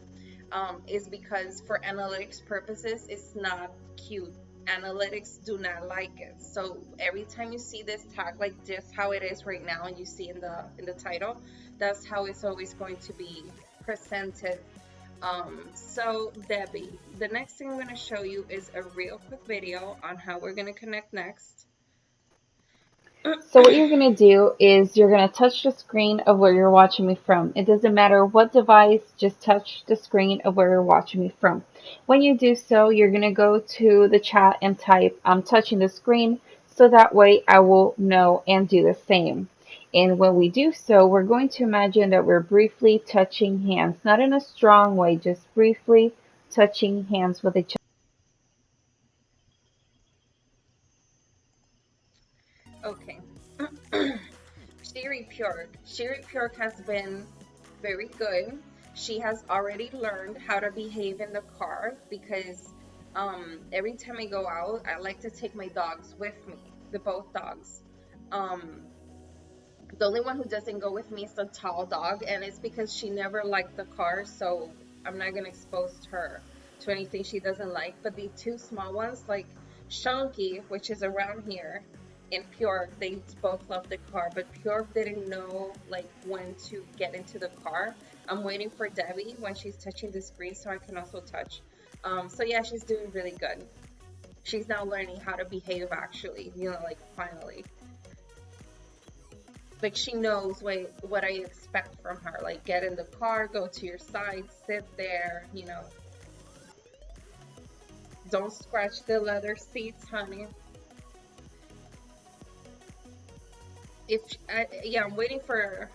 is because for analytics purposes, it's not cute. Analytics do not like it. So every time you see this tag like this, how it is right now, and you see in the title, that's how it's always going to be presented. So Debbie, the next thing I'm going to show you is a real quick video on how we're going to connect next.
So what you're going to do is you're going to touch the screen of where you're watching me from. It doesn't matter what device, just touch the screen of where you're watching me from. When you do so, you're going to go to the chat and type, I'm touching the screen, so that way I will know and do the same. And when we do so, we're going to imagine that we're briefly touching hands, not in a strong way, just briefly touching hands with each
Okay. Shiri Pure has been very good. She has already learned how to behave in the car because every time I go out, I like to take my dogs with me, the both dogs. Um, the only one who doesn't go with me is the tall dog, and it's because she never liked the car, so I'm not gonna expose her to anything she doesn't like. But the two small ones, like Shunky, which is around here, and Pure, they both love the car, but Pure didn't know like when to get into the car. I'm waiting for Debbie when she's touching the screen so I can also touch. So yeah, she's doing really good. She's now learning how to behave actually, like finally. Like she knows what I expect from her. Like get in the car, go to your side, sit there, don't scratch the leather seats, honey. Yeah, I'm waiting for.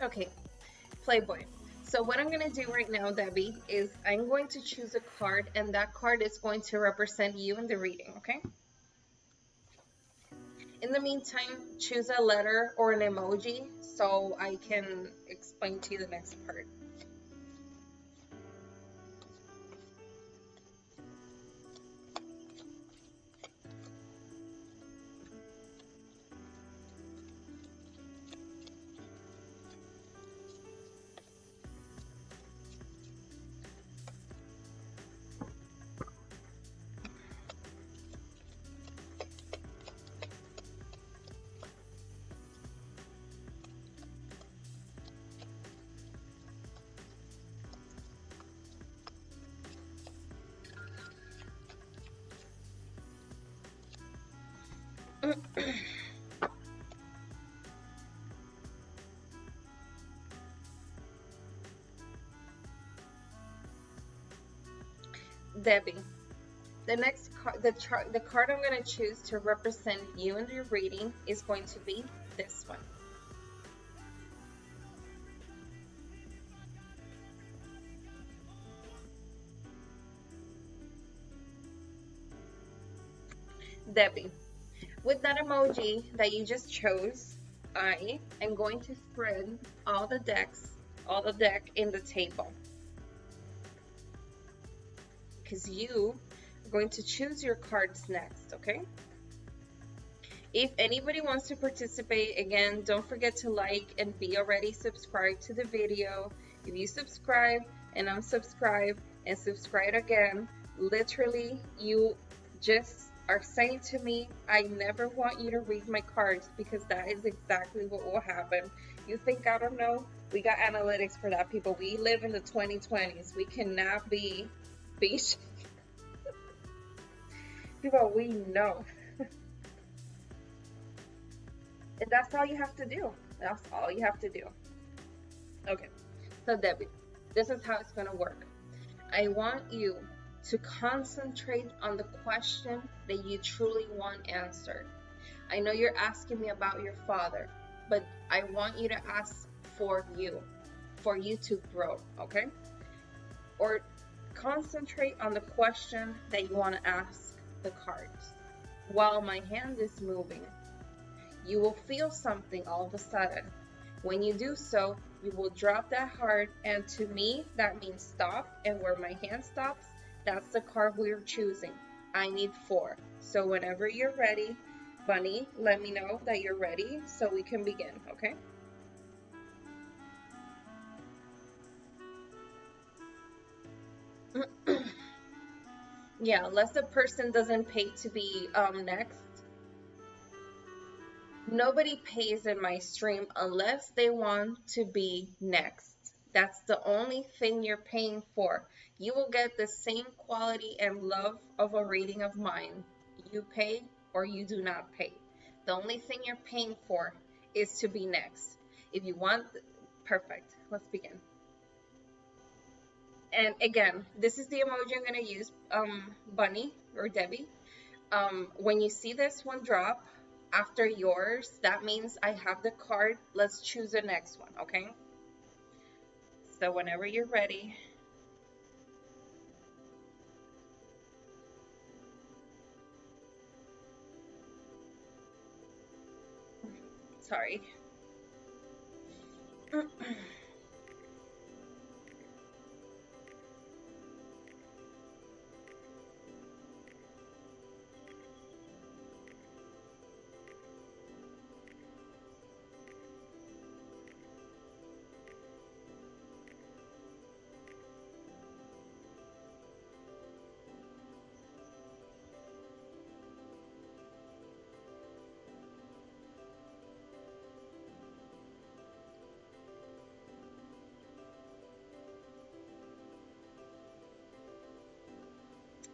Okay, Playboy. So what I'm gonna do right now, Debbie, is I'm going to choose a card, and that card is going to represent you in the reading. Okay. In the meantime, choose a letter or an emoji so I can explain to you the next part. Debbie, the next card, the card I'm going to choose to represent you in your reading is going to be this one. Debbie, with that emoji that you just chose, I am going to spread all the deck in the table. Because you are going to choose your cards next, okay? If anybody wants to participate, again, don't forget to like and be already subscribed to the video. If you subscribe and unsubscribe and subscribe again, literally you just are saying to me, I never want you to read my cards because that is exactly what will happen. You think I don't know? We got analytics for that, people. We live in the 2020s. We cannot be people, we know. And that's all you have to do. That's all you have to do. Okay. So Debbie, this is how it's gonna work. I want you to concentrate on the question that you truly want answered. I know you're asking me about your father, but I want you to ask for you to grow, okay? Or concentrate on the question that you want to ask the cards. While my hand is moving, you will feel something all of a sudden. When you do so, you will drop that card, and to me, that means stop. And where my hand stops, that's the card we're choosing. I need 4. So whenever you're ready, Bunny, let me know that you're ready so we can begin, okay? Yeah, unless the person doesn't pay to be next. Nobody pays in my stream unless they want to be next. That's the only thing you're paying for. You will get the same quality and love of a reading of mine. You pay or you do not pay. The only thing you're paying for is to be next. If you want, perfect. Let's begin. And again, this is the emoji I'm going to use, Bunny or Debbie. When you see this one drop after yours, that means I have the card. Let's choose the next one, okay? So whenever you're ready. Sorry.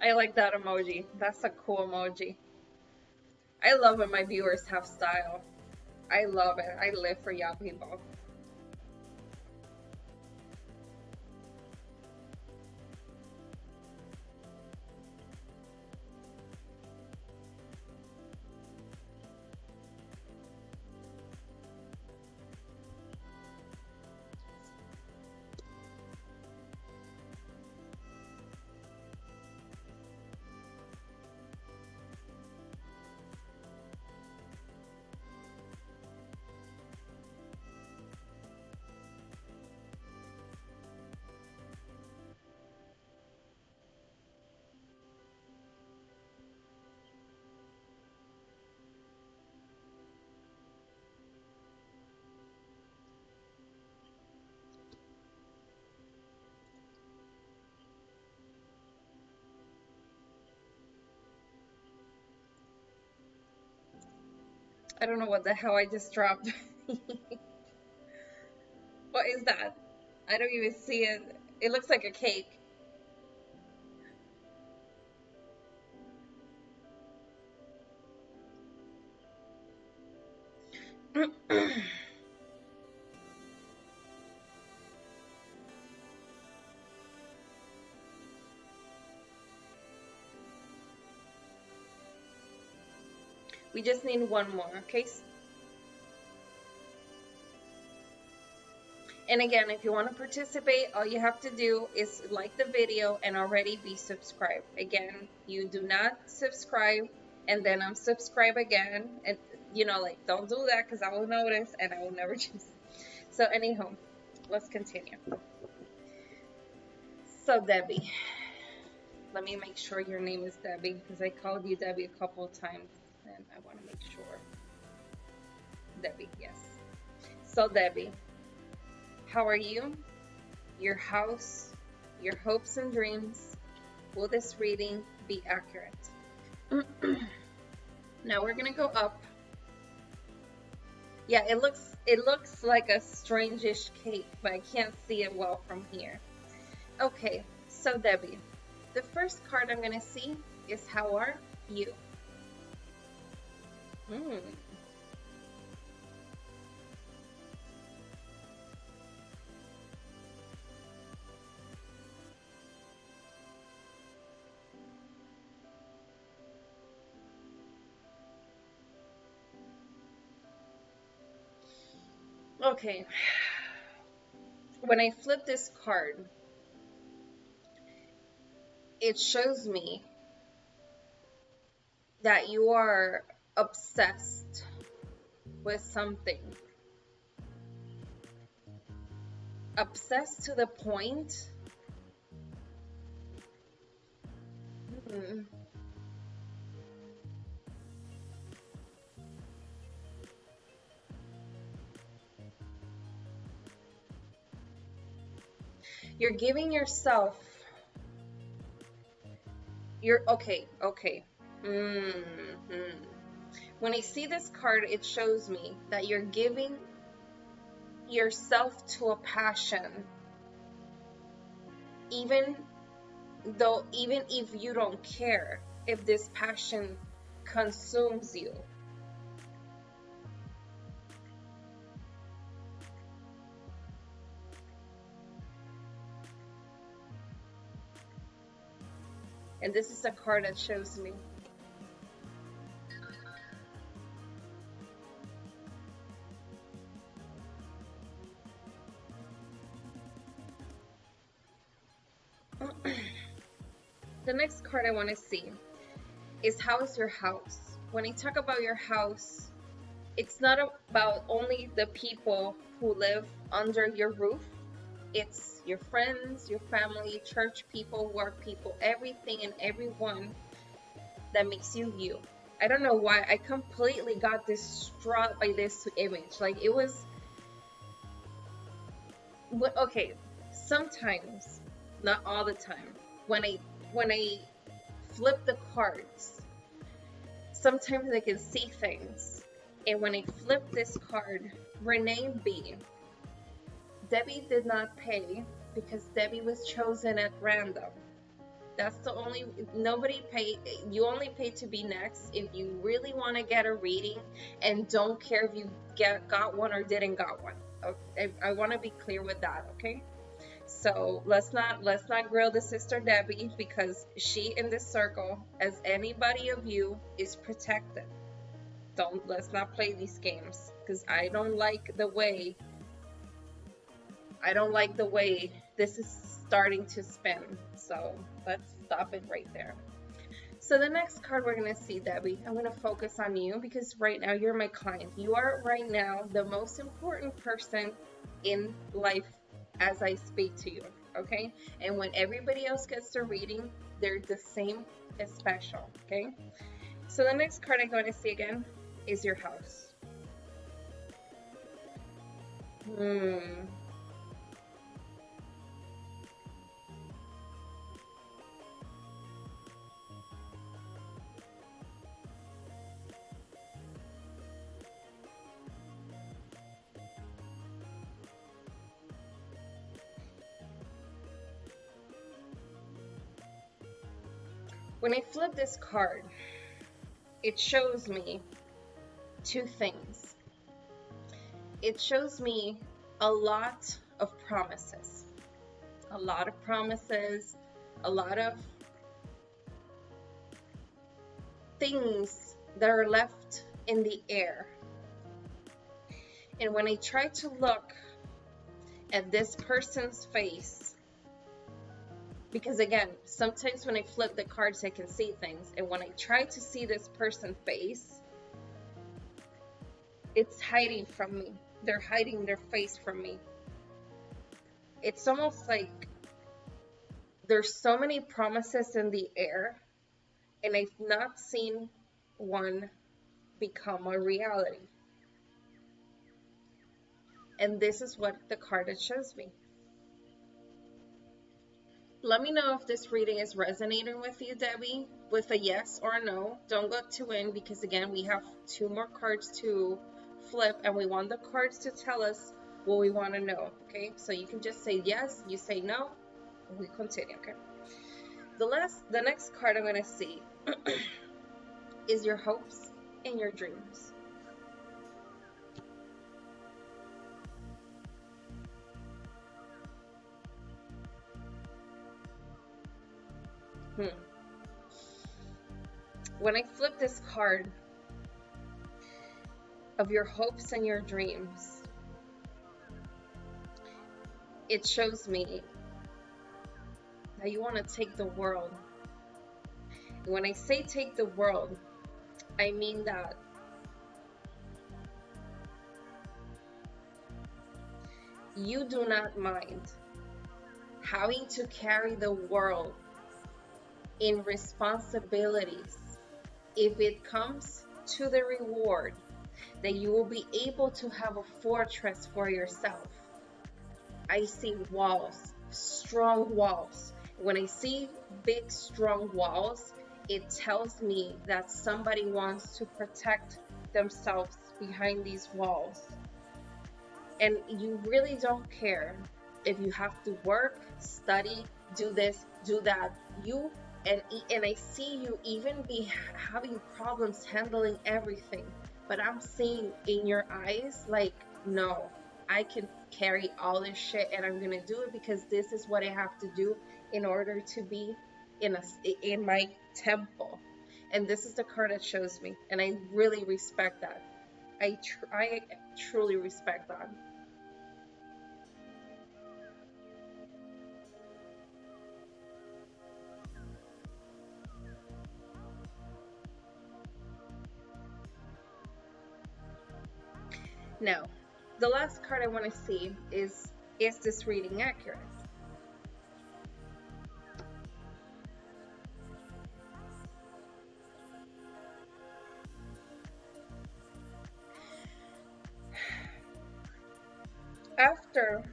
I like that emoji. That's a cool emoji. I love when my viewers have style. I love it. I live for y'all people. I don't know what the hell I just dropped. What is that? I don't even see it. It looks like a cake. We just need one more, okay? And again, if you want to participate, all you have to do is like the video and already be subscribed. Again, you do not subscribe and then unsubscribe again. And, you know, like, don't do that because I will notice and I will never choose. So anyhow, let's continue. So Debbie, let me make sure your name is Debbie because I called you Debbie a couple of times and I want to make sure. Debbie, yes. So Debbie, how are you? Your house, your hopes and dreams. Will this reading be accurate? Now we're gonna go up. Yeah, it looks like a strangish cake, but I can't see it well from here. Okay, so Debbie, the first card I'm gonna see is how are you? Hmm. Okay, when I flip this card, it shows me that you are obsessed with something. Obsessed to the point. Hmm, you're giving yourself. You're okay. Okay. Hmm. When I see this card, it shows me that you're giving yourself to a passion, even even if you don't care if this passion consumes you. And this is a card that shows me. The next card I want to see is how is your house? When I talk about your house, it's not about only the people who live under your roof. It's your friends, your family, church people, work people, everything and everyone that makes you you. I don't know why I completely got distraught by this image. Like it was, okay, sometimes, not all the time. When I flip the cards, sometimes I can see things. And when I flip this card, Renee B, Debbie did not pay because Debbie was chosen at random. That's the only, nobody paid. You only pay to be next if you really want to get a reading and don't care if you got one or didn't got one. Okay? I want to be clear with that, okay? So let's not grill the sister Debbie because she in this circle, as anybody of you, is protected. Don't let's not play these games because I don't like the way this is starting to spin. So let's stop it right there. So the next card we're going to see, Debbie, I'm going to focus on you because right now you're my client. You are right now the most important person in life as I speak to you, okay? And when everybody else gets their reading, they're the same as special, okay? So the next card I'm going to see again is your house. Hmm. When I flip this card, it shows me two things. It shows me a lot of promises, a lot of promises, a lot of things that are left in the air. And when I try to look at this person's face, because again, sometimes when I flip the cards, I can see things. And when I try to see this person's face, it's hiding from me. They're hiding their face from me. It's almost like there's so many promises in the air, and I've not seen one become a reality. And this is what the card shows me. Let me know if this reading is resonating with you, Debbie, with a yes or a no. Don't go too in because, again, we have 2 more cards to flip and we want the cards to tell us what we want to know, okay? So you can just say yes, you say no, and we continue, okay? The next card I'm going to see is your hopes and your dreams. When I flip this card of your hopes and your dreams, it shows me that you want to take the world. And when I say take the world, I mean that you do not mind having to carry the world in responsibilities if it comes to the reward that you will be able to have a fortress for yourself. I see walls, strong walls. When I see big, strong walls, it tells me that somebody wants to protect themselves behind these walls. And you really don't care if you have to work, study, do this, do that. And I see you even be having problems handling everything. But I'm seeing in your eyes, like, no, I can carry all this shit and I'm gonna do it because this is what I have to do in order to be in my temple. And this is the card that shows me, and I really respect that. I truly respect that. Now, the last card I want to see is this reading accurate? After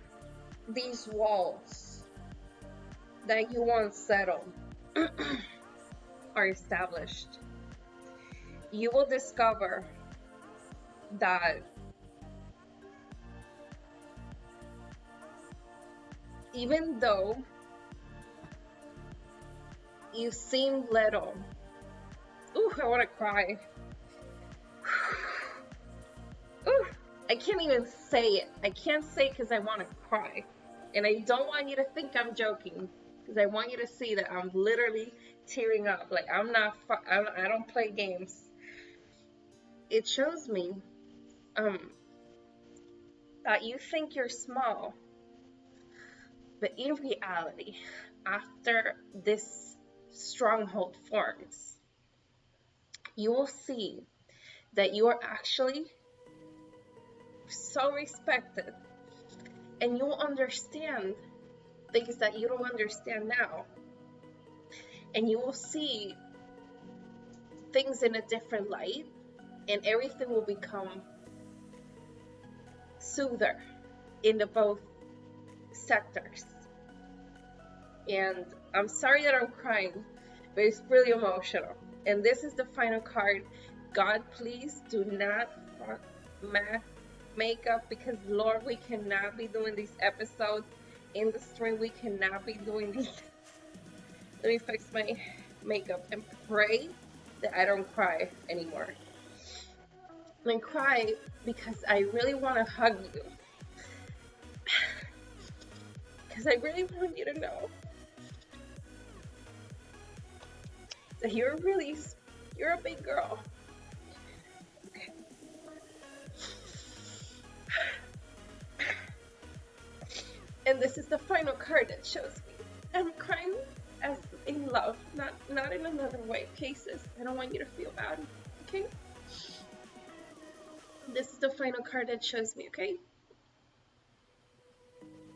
these walls that you want settled are established, you will discover that even though you seem little, ooh, I want to cry. Ooh, I can't even say it. I can't say it because I want to cry. And I don't want you to think I'm joking, because I want you to see that I'm literally tearing up. Like, I don't play games. It shows me that you think you're small, but in reality, after this stronghold forms, you will see that you are actually so respected, and you'll understand things that you don't understand now, and you will see things in a different light, and everything will become soother in the both sectors. And I'm sorry that I'm crying, but it's really emotional. And this is the final card. God, please do not fuck my makeup, because Lord, we cannot be doing these episodes in the stream. We cannot be doing these. Let me fix my makeup and pray that I don't cry anymore. And cry because I really want to hug you. Because I really want you to know that you're a big girl. Okay. And this is the final card that shows me I'm crying as in love, not in another way. Cases, I don't want you to feel bad, okay? This is the final card that shows me, okay?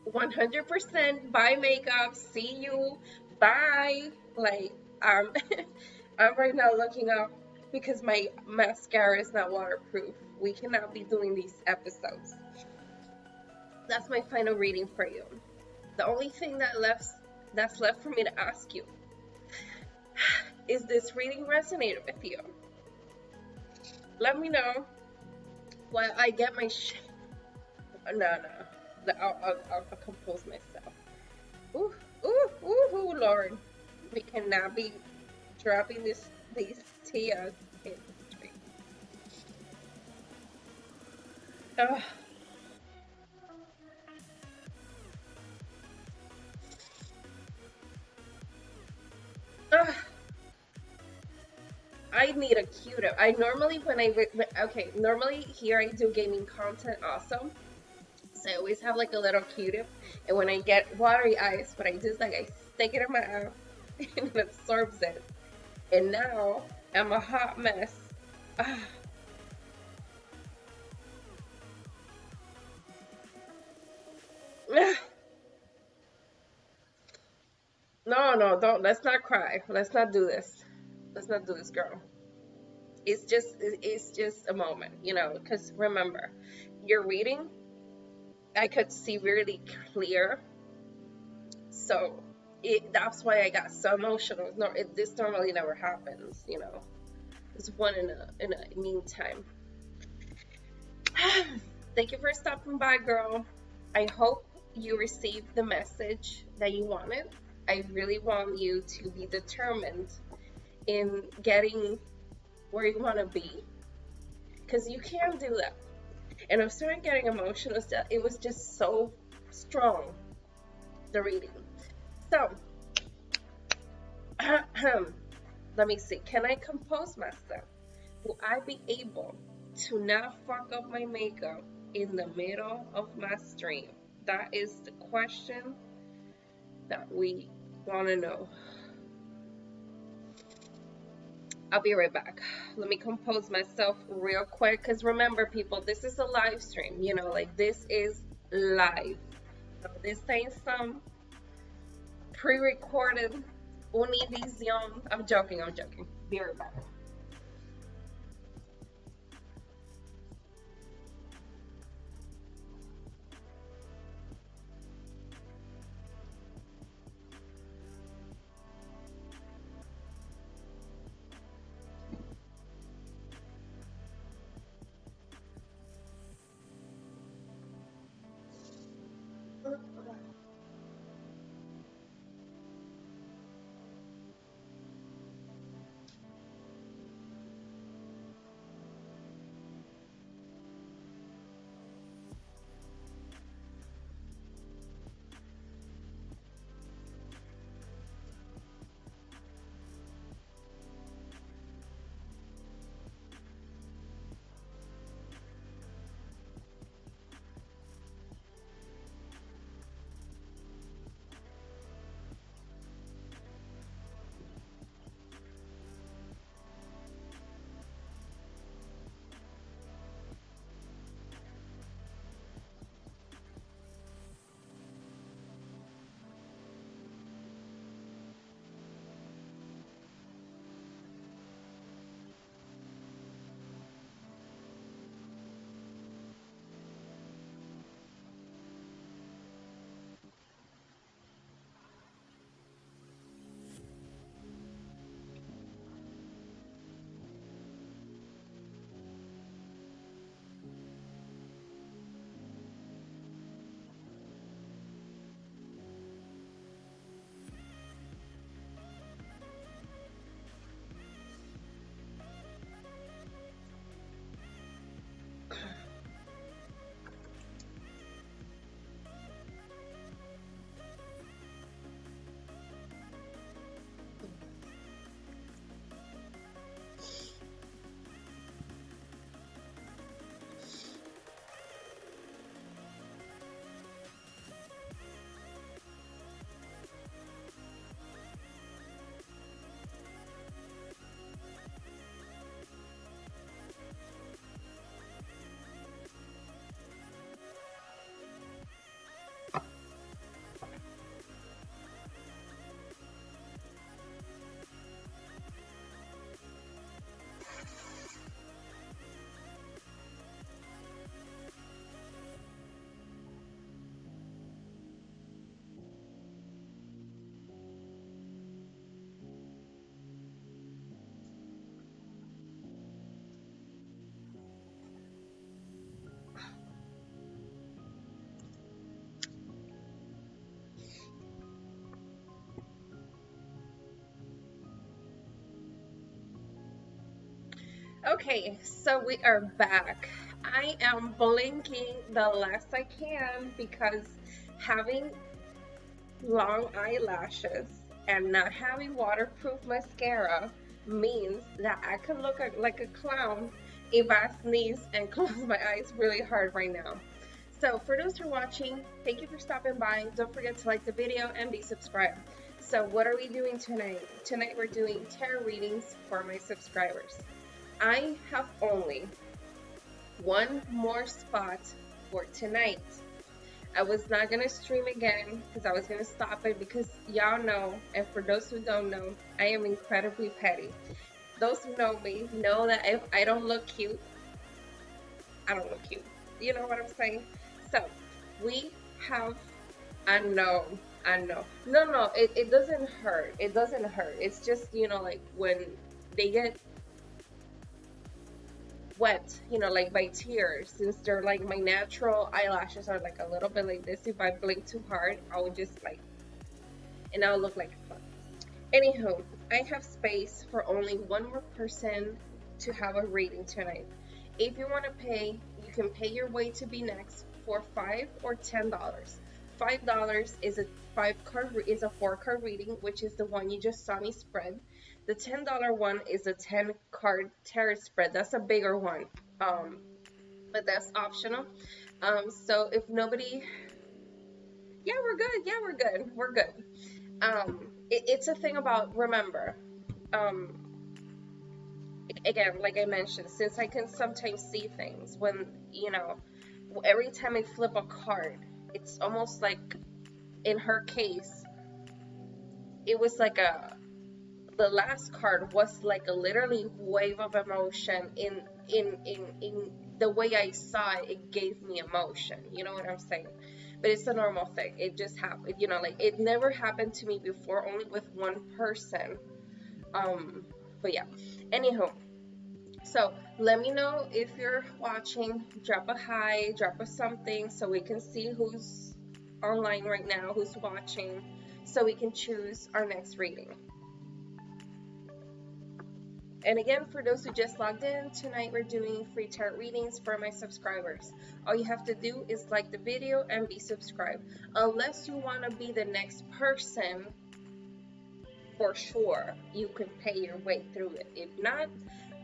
100% buy makeup, see you, bye. Like, I'm right now looking up because my mascara is not waterproof. We cannot be doing these episodes. That's my final reading for you. The only thing that that's left for me to ask you. Is this reading resonating with you? Let me know while I get my shit. No. I'll compose myself. Ooh, ooh, Lord. We cannot be dropping these tears in the street. Ugh. Ugh. I need a cuter. I normally okay, normally here I do gaming content also. So I always have like a little Q-tip, and when I get watery eyes, what I do is like I stick it in my eye and it absorbs it. And now I'm a hot mess. Ah, no, don't. Let's not cry. Let's not do this. Let's not do this, girl. It's just a moment, because remember, you're reading. I could see really clear, so that's why I got so emotional. No, this normally never happens. It's one in a meantime. Thank you for stopping by, girl. I hope you received the message that you wanted. I really want you to be determined in getting where you want to be, because you can do that. And I'm starting getting emotional. It was just so strong, the reading. So, let me see. Can I compose myself? Will I be able to not fuck up my makeup in the middle of my stream? That is the question that we want to know. I'll be right back. Let me compose myself real quick, because remember, people, this is a live stream. Like, this is live. So this ain't some pre-recorded Univision. I'm joking. Be right back. Okay, so we are back. I am blinking the less I can because having long eyelashes and not having waterproof mascara means that I can look like a clown if I sneeze and close my eyes really hard right now. So, for those who are watching, thank you for stopping by. Don't forget to like the video and be subscribed. So, what are we doing tonight? Tonight, we're doing tarot readings for my subscribers. I have only one more spot for tonight. I was not gonna stream again because I was gonna stop it because y'all know, and for those who don't know, I am incredibly petty. Those who know me know that if I don't look cute, I don't look cute. You know what I'm saying? So we have, I know, I know. No, it doesn't hurt. It doesn't hurt. It's just, like when they get wet, like by tears, since they're like my natural eyelashes are like a little bit like this. If I blink too hard, I would just like, and I'll look like fun. Anywho, I have space for only one more person to have a reading tonight. If you want to pay, you can pay your way to be next for $5 or $10. $5 is a 4 card reading, which is the one you just saw me spread. The $10 one is a 10 card tarot spread. That's a bigger one. But that's optional. So if nobody, yeah, we're good. Yeah, we're good. We're good. It's a thing about remember. Um, Again, like I mentioned, since I can sometimes see things when every time I flip a card, it's almost like in her case, it was like the last card was like a literally wave of emotion in the way I saw it. It gave me emotion. You know what I'm saying? But it's a normal thing. It just happened. Like it never happened to me before, only with one person. But yeah. Anywho, so let me know if you're watching. Drop a hi, drop a something so we can see who's online right now, who's watching, so we can choose our next reading. And again, for those who just logged in, tonight we're doing free tarot readings for my subscribers. All you have to do is like the video and be subscribed. Unless you want to be the next person, for sure, you can pay your way through it. If not,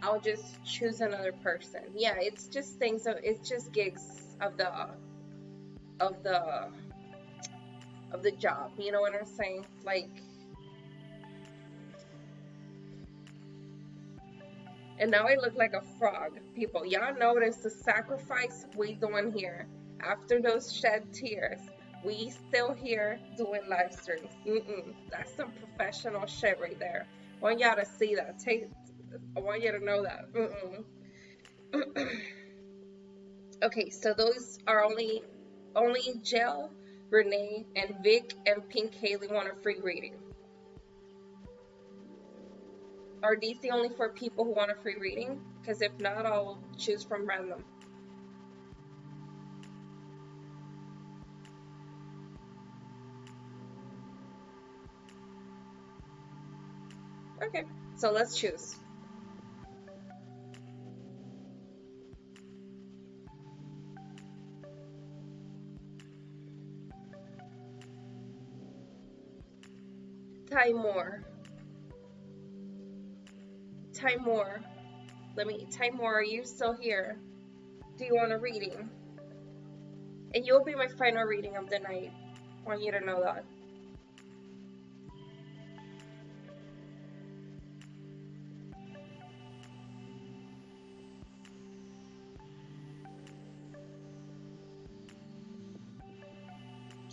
I'll just choose another person. Yeah, it's just things of it's just gigs of of the the job. You know what I'm saying? Like, and now I look like a frog. People, y'all notice the sacrifice we doing here after those shed tears. We still here doing live streams. That's some professional shit right there. I want y'all to see that. I want you to know that. Okay, so those are only Jill, Renee, and Vic and Pink Haley want a free reading. Are these the only 4 people who want a free reading? Because if not, I'll choose from random. Okay, so let's choose. Timor. Timor. Timor, are you still here? Do you want a reading? And you'll be my final reading of the night. I want you to know that.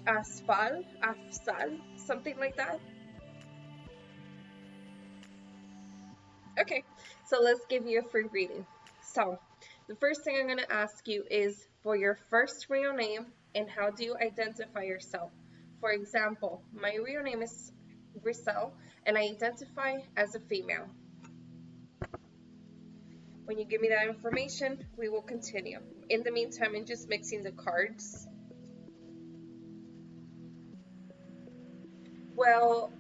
Afsal, something like that. Okay, so let's give you a free reading. So, the first thing I'm going to ask you is for your first real name and how do you identify yourself. For example, my real name is Grisel and I identify as a female. When you give me that information, we will continue. In the meantime, I'm just mixing the cards. Well,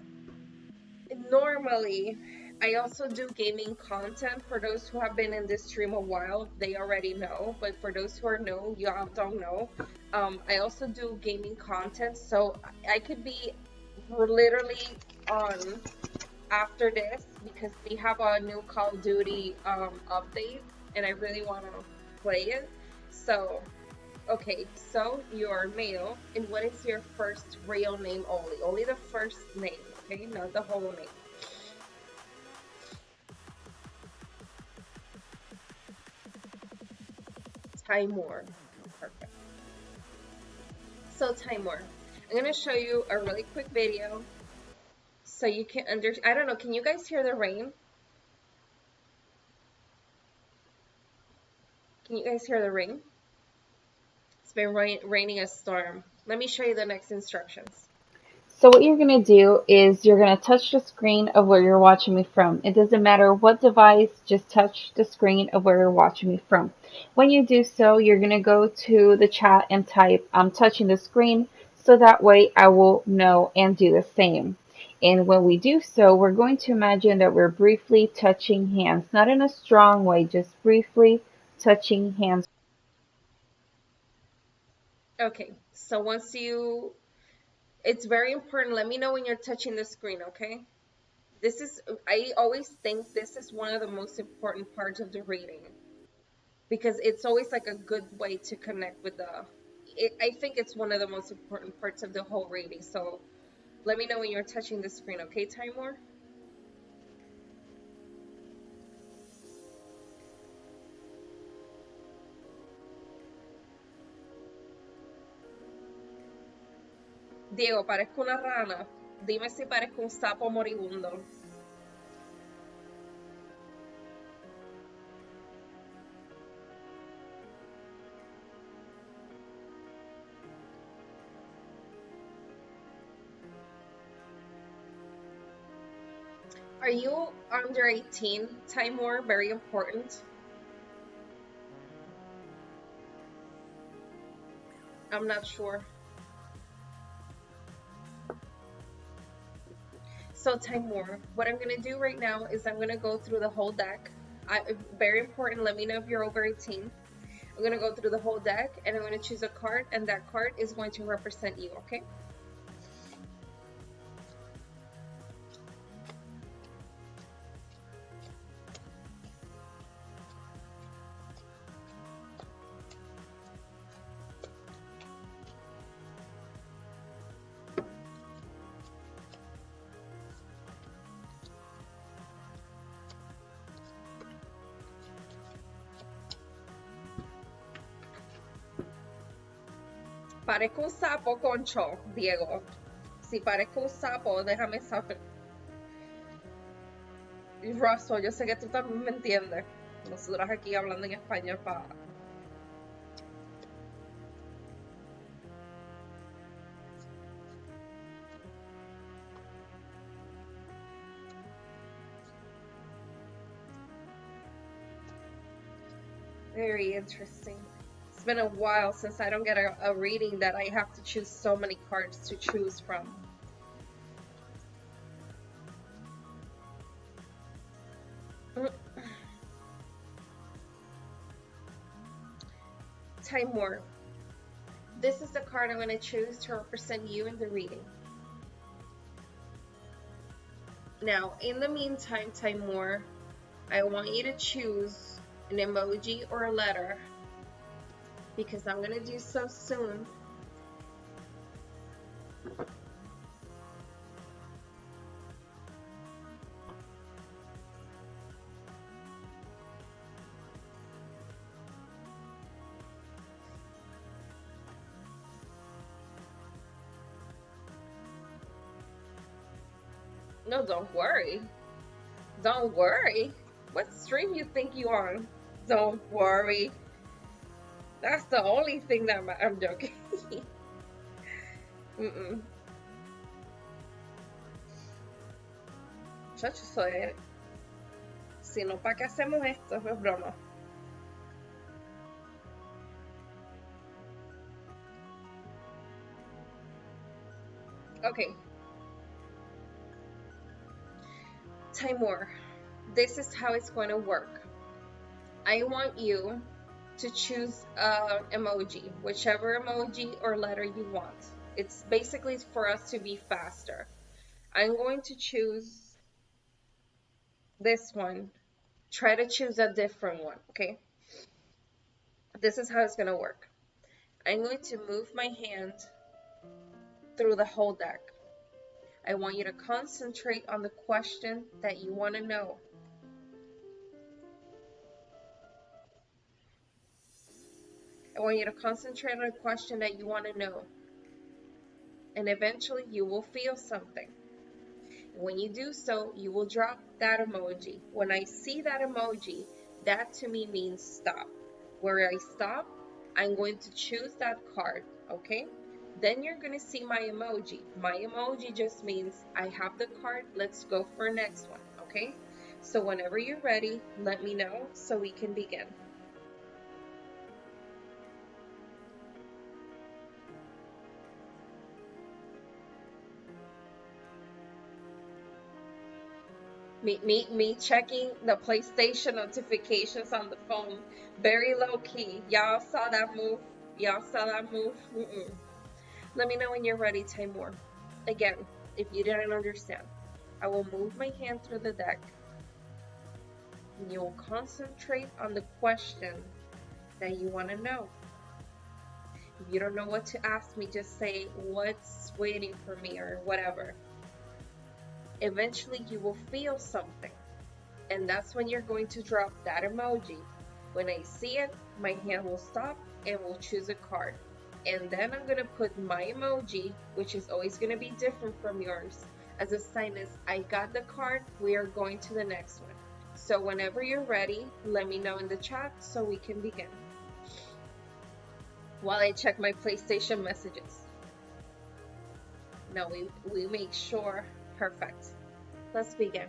normally I also do gaming content. For those who have been in this stream a while, they already know. But for those who are new, you all don't know. I also do gaming content, so I could be literally on after this because we have a new Call of Duty update, and I really want to play it. So, okay, so you're male, and what is your first real name only? Only the first name, okay? Not the whole name. Timor. Perfect. So Timor, I'm gonna show you a really quick video so you can I don't know, can you guys hear the rain? Can you guys hear the rain? It's been raining a storm. Let me show you the next instructions.
So what you're going to do is you're going to touch the screen of where you're watching me from. It doesn't matter what device, just touch the screen of where you're watching me from. When you do so, you're going to go to the chat and type, I'm touching the screen, so that way I will know and do the same. And when we do so, we're going to imagine that we're briefly touching hands, not in a strong way, just briefly touching hands.
Okay, so it's very important. Let me know when you're touching the screen, okay? I always think this is one of the most important parts of the reading because it's always like a good way to connect with I think it's one of the most important parts of the whole reading. So let me know when you're touching the screen, okay, Timor? Diego, parezco una rana. Dime si parezco un sapo moribundo. Are you under 18, Timor? Very important. I'm not sure. So Timor, what I'm gonna do right now is I'm gonna go through the whole deck. Very important, let me know if you're over 18. I'm gonna go through the whole deck and I'm gonna choose a card, and that card is going to represent you, okay? Parezco un sapo, concho, Diego. Si parezco un sapo, déjame saber. Y Russell, yo sé que tú también me entiendes. Nosotras aquí hablando en español para... Very interesting. It's been a while since I don't get a reading that I have to choose so many cards to choose from. Timor. This is the card I'm going to choose to represent you in the reading. Now, in the meantime, Timor, I want you to choose an emoji or a letter because I'm going to do so soon. No, don't worry. Don't worry. What stream you think you on? Don't worry. That's the only thing that I'm joking. Chacho, soy... Si no, ¿para qué hacemos esto? Es broma. Okay. Timor, this is how it's going to work. I want you to choose an emoji, whichever emoji or letter you want. It's basically for us to be faster. I'm going to choose this one. Try to choose a different one, okay? This is how it's going to work. I'm going to move my hand through the whole deck. I want you to concentrate on the question that you want to know. I want you to concentrate on a question that you want to know. And eventually you will feel something. When you do so, you will drop that emoji. When I see that emoji, that to me means stop. Where I stop, I'm going to choose that card, okay? Then you're going to see my emoji. My emoji just means I have the card, let's go for next one, okay? So whenever you're ready, let me know so we can begin. Me checking the PlayStation notifications on the phone. Very low key. Y'all saw that move? Y'all saw that move? Let me know when you're ready, Timur. Again, if you didn't understand, I will move my hand through the deck and you will concentrate on the question that you want to know. If you don't know what to ask me, just say what's waiting for me or whatever. Eventually, you will feel something. And that's when you're going to drop that emoji. When I see it, my hand will stop and we'll choose a card. And then I'm going to put my emoji, which is always going to be different from yours, as a sign as I got the card, we are going to the next one. So whenever you're ready, let me know in the chat so we can begin. While I check my PlayStation messages. No, we make sure. Perfect. Let's begin.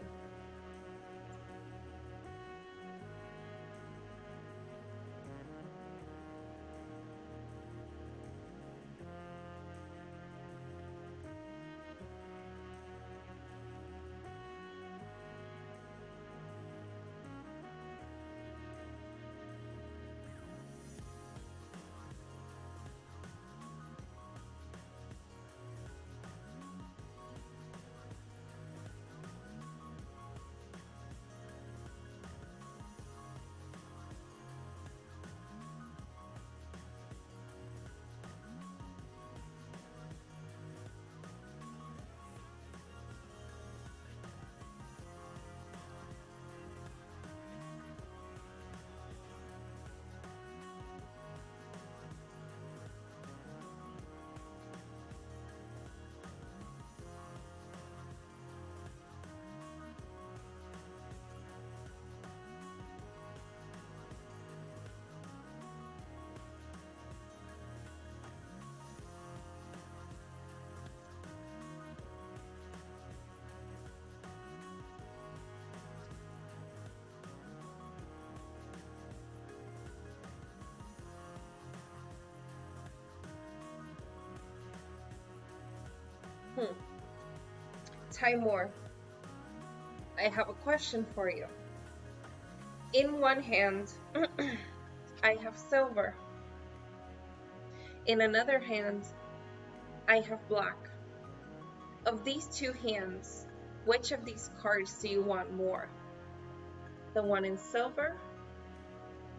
Timur, I have a question for you. In one hand, I have silver. In another hand, I have black. Of these two hands, which of these cards do you want more? The one in silver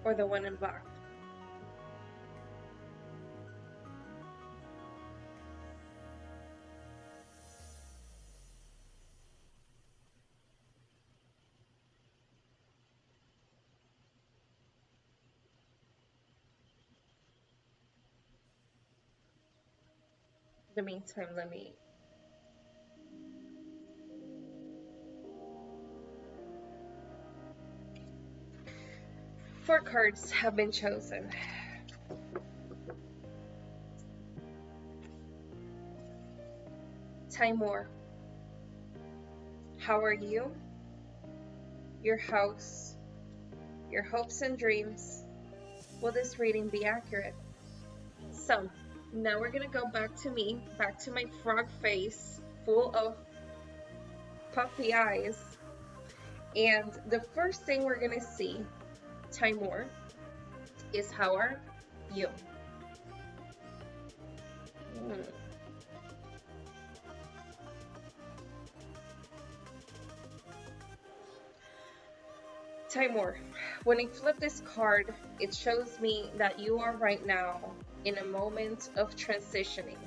or the one in black? In the meantime, let me... Four cards have been chosen. Timur, how are you? Your house, your hopes and dreams. Will this reading be accurate? So, now we're gonna go back to me, back to my frog face, full of puffy eyes. And the first thing we're gonna see, Timur, is how are you? Hmm. Timur, when I flip this card, it shows me that you are right now in a moment of transitioning.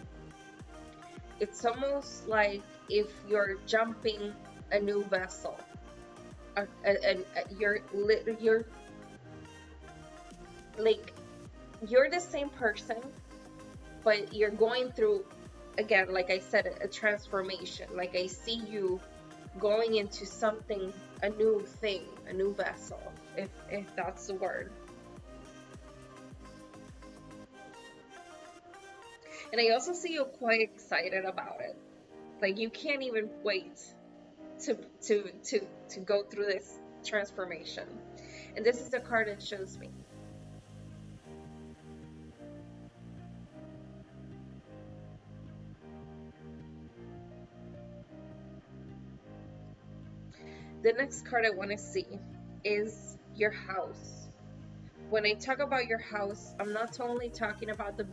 It's almost like if you're jumping a new vessel. You're like you're the same person, but you're going through, again, like I said, a transformation. Like I see you going into something, a new thing, a new vessel, if that's the word. And I also see you quite excited about it. Like you can't even wait to to to to go through this transformation. And this is the card that shows me. The next card I want to see is your house. When I talk about your house, I'm not only talking about the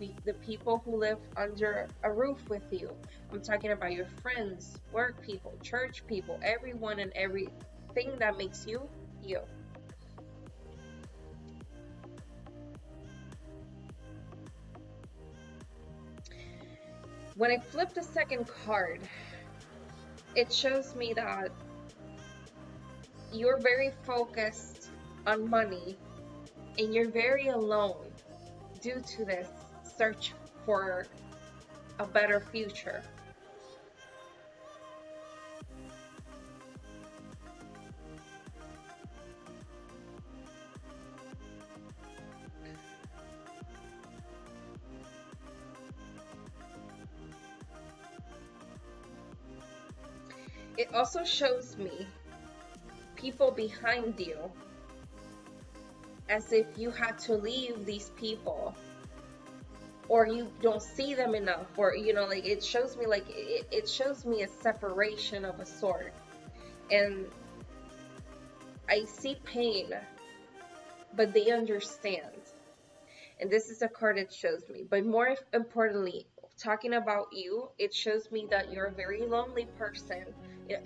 people who live under a roof with you. I'm talking about your friends, work people, church people, everyone and everything that makes you you. When I flip the second card, it shows me that you're very focused on money and you're very alone due to this search for a better future. It also shows me people behind you, as if you had to leave these people or you don't see them enough, or like it shows me like it shows me a separation of a sort. And I see pain, but they understand. And this is a card that shows me, but more importantly, talking about you, it shows me that you're a very lonely person.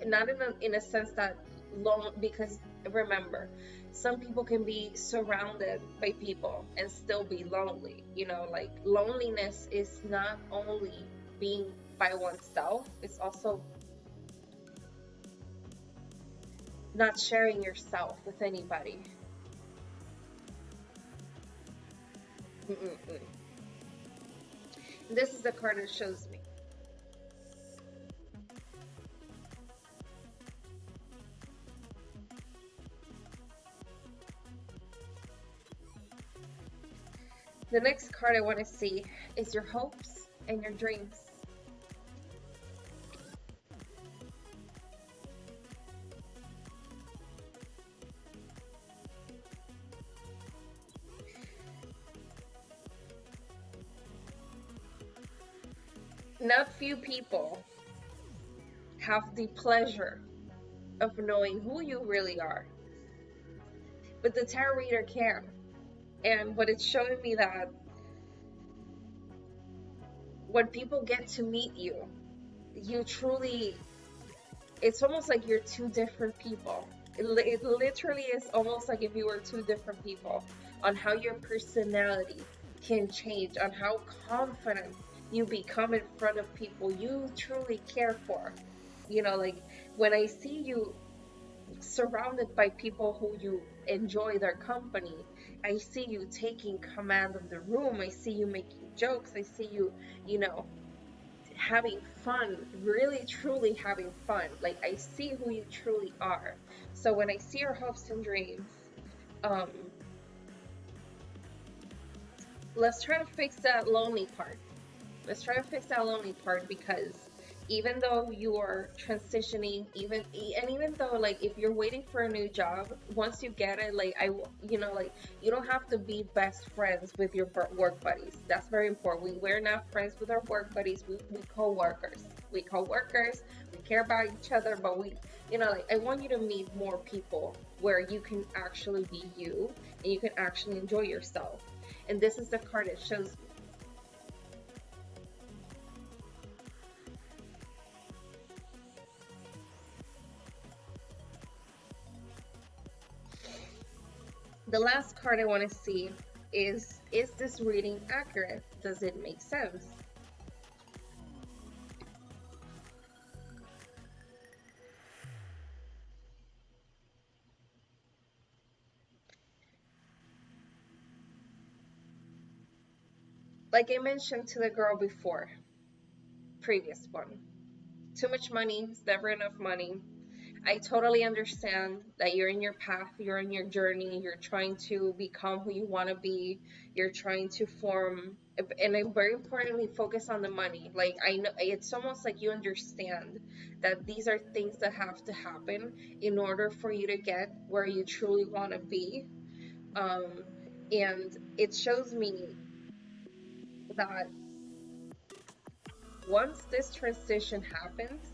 Not in a sense that long, because remember, some people can be surrounded by people and still be lonely. Like loneliness is not only being by oneself, it's also not sharing yourself with anybody. Mm-mm-mm. This is the card that shows me. The next card I want to see is your hopes and your dreams. Not few people have the pleasure of knowing who you really are, but the tarot reader can. And what it's showing me that when people get to meet you, you truly, it's almost like you're two different people. It literally is almost like if you were two different people, on how your personality can change, on how confident you become in front of people you truly care for. Like when I see you surrounded by people who you enjoy their company, I see you taking command of the room. I see you making jokes. I see you, you know, having fun, really truly having fun. Like I see who you truly are. So when I see your hopes and dreams, um, let's try to fix that lonely part. Let's try to fix that lonely part, because even though you are transitioning, even though like if you're waiting for a new job, once you get it, like like you don't have to be best friends with your work buddies. That's very important. We're not friends with our work buddies. We co-workers. We co-workers. We care about each other, but you know, like I want you to meet more people where you can actually be you and you can actually enjoy yourself. And this is the card it shows me. The last card I want to see is this reading accurate? Does it make sense? Like I mentioned to the girl before, previous one, too much money is never enough money. I totally understand that you're in your path, you're in your journey, you're trying to become who you want to be, you're trying to form, and very importantly, focus on the money. Like, I know it's almost like you understand that these are things that have to happen in order for you to get where you truly want to be. Um, and it shows me that once this transition happens,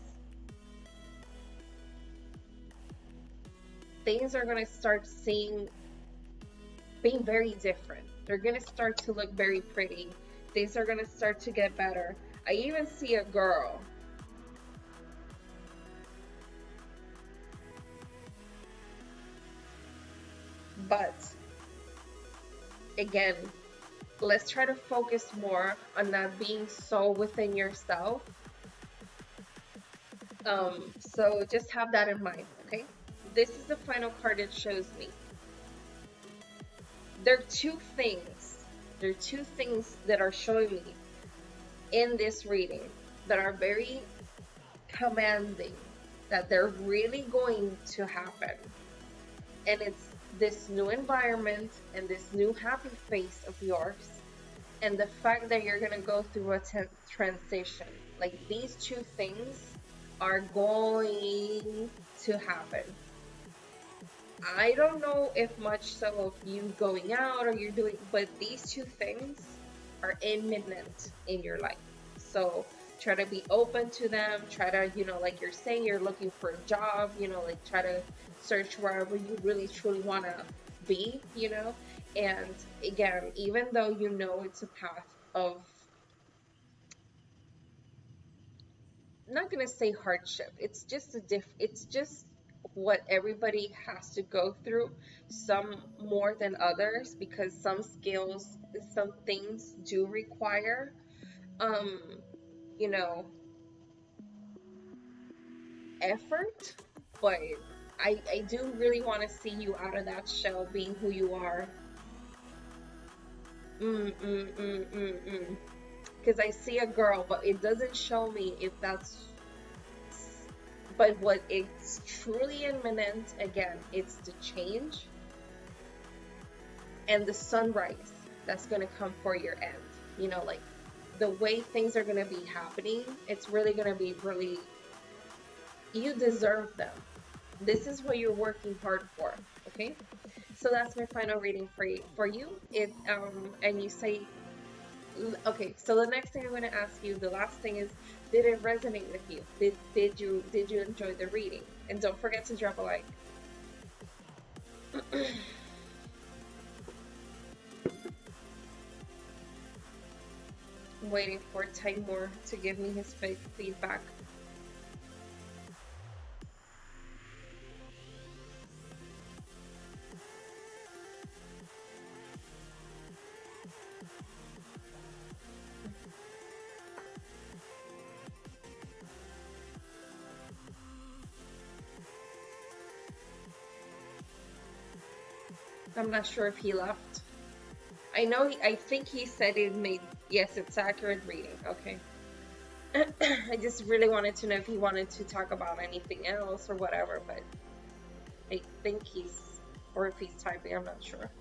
things are going to start seeing being very different. They're going to start to look very pretty. Things are going to start to get better. I even see a girl. But again, let's try to focus more on not being so within yourself. So just have that in mind, okay? This is the final card it shows me. There are two things. There are two things that are showing me in this reading that are very commanding, that they're really going to happen. And it's this new environment and this new happy face of yours, and the fact that you're going to go through a transition. Like these two things are going to happen. I don't know if much so of you going out or you're doing, but these two things are imminent in your life. So try to be open to them. Try to, you know, like you're saying, you're looking for a job, you know, like try to search wherever you really truly want to be, you know. And again, even though you know it's a path of, I'm not going to say hardship, it's just it's just what everybody has to go through, some more than others, because some skills, some things do require, um, you know, effort, but I do really want to see you out of that shell being who you are. Because I see a girl, but it doesn't show me if that's, but what it's truly imminent, again, it's the change and the sunrise that's going to come for your end. You know, like the way things are going to be happening, it's really going to be really, you deserve them. This is what you're working hard for, okay? So that's my final reading for you. It and you say, okay, so the next thing I'm going to ask you, the last thing is, did it resonate with you? Did you enjoy the reading? And don't forget to drop a like. I'm waiting for Timur to give me his feedback. I'm not sure if he left. I know, I think he said it made, yes, it's accurate reading. Okay. I just really wanted to know if he wanted to talk about anything else or whatever, but I think he's, or if he's typing, I'm not sure.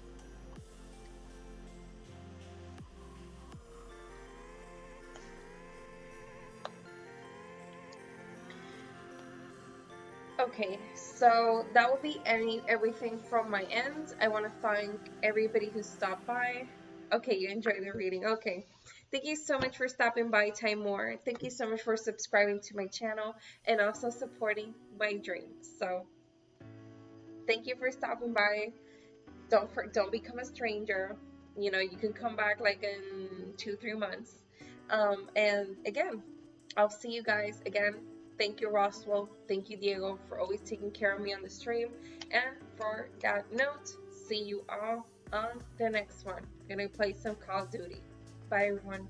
Okay, so that will be everything from my end. I want to thank everybody who stopped by. Okay, you enjoyed the reading. Okay, Thank you so much for stopping by, Timor. Thank you so much for subscribing to my channel and also supporting my dreams. So thank you for stopping by. Don't become a stranger. You know, you can come back like in 2-3 months. And again, I'll see you guys again. Thank you, Roswell. Thank you, Diego, for always taking care of me on the stream. And for that note, see you all on the next one. I'm gonna play some Call of Duty. Bye, everyone.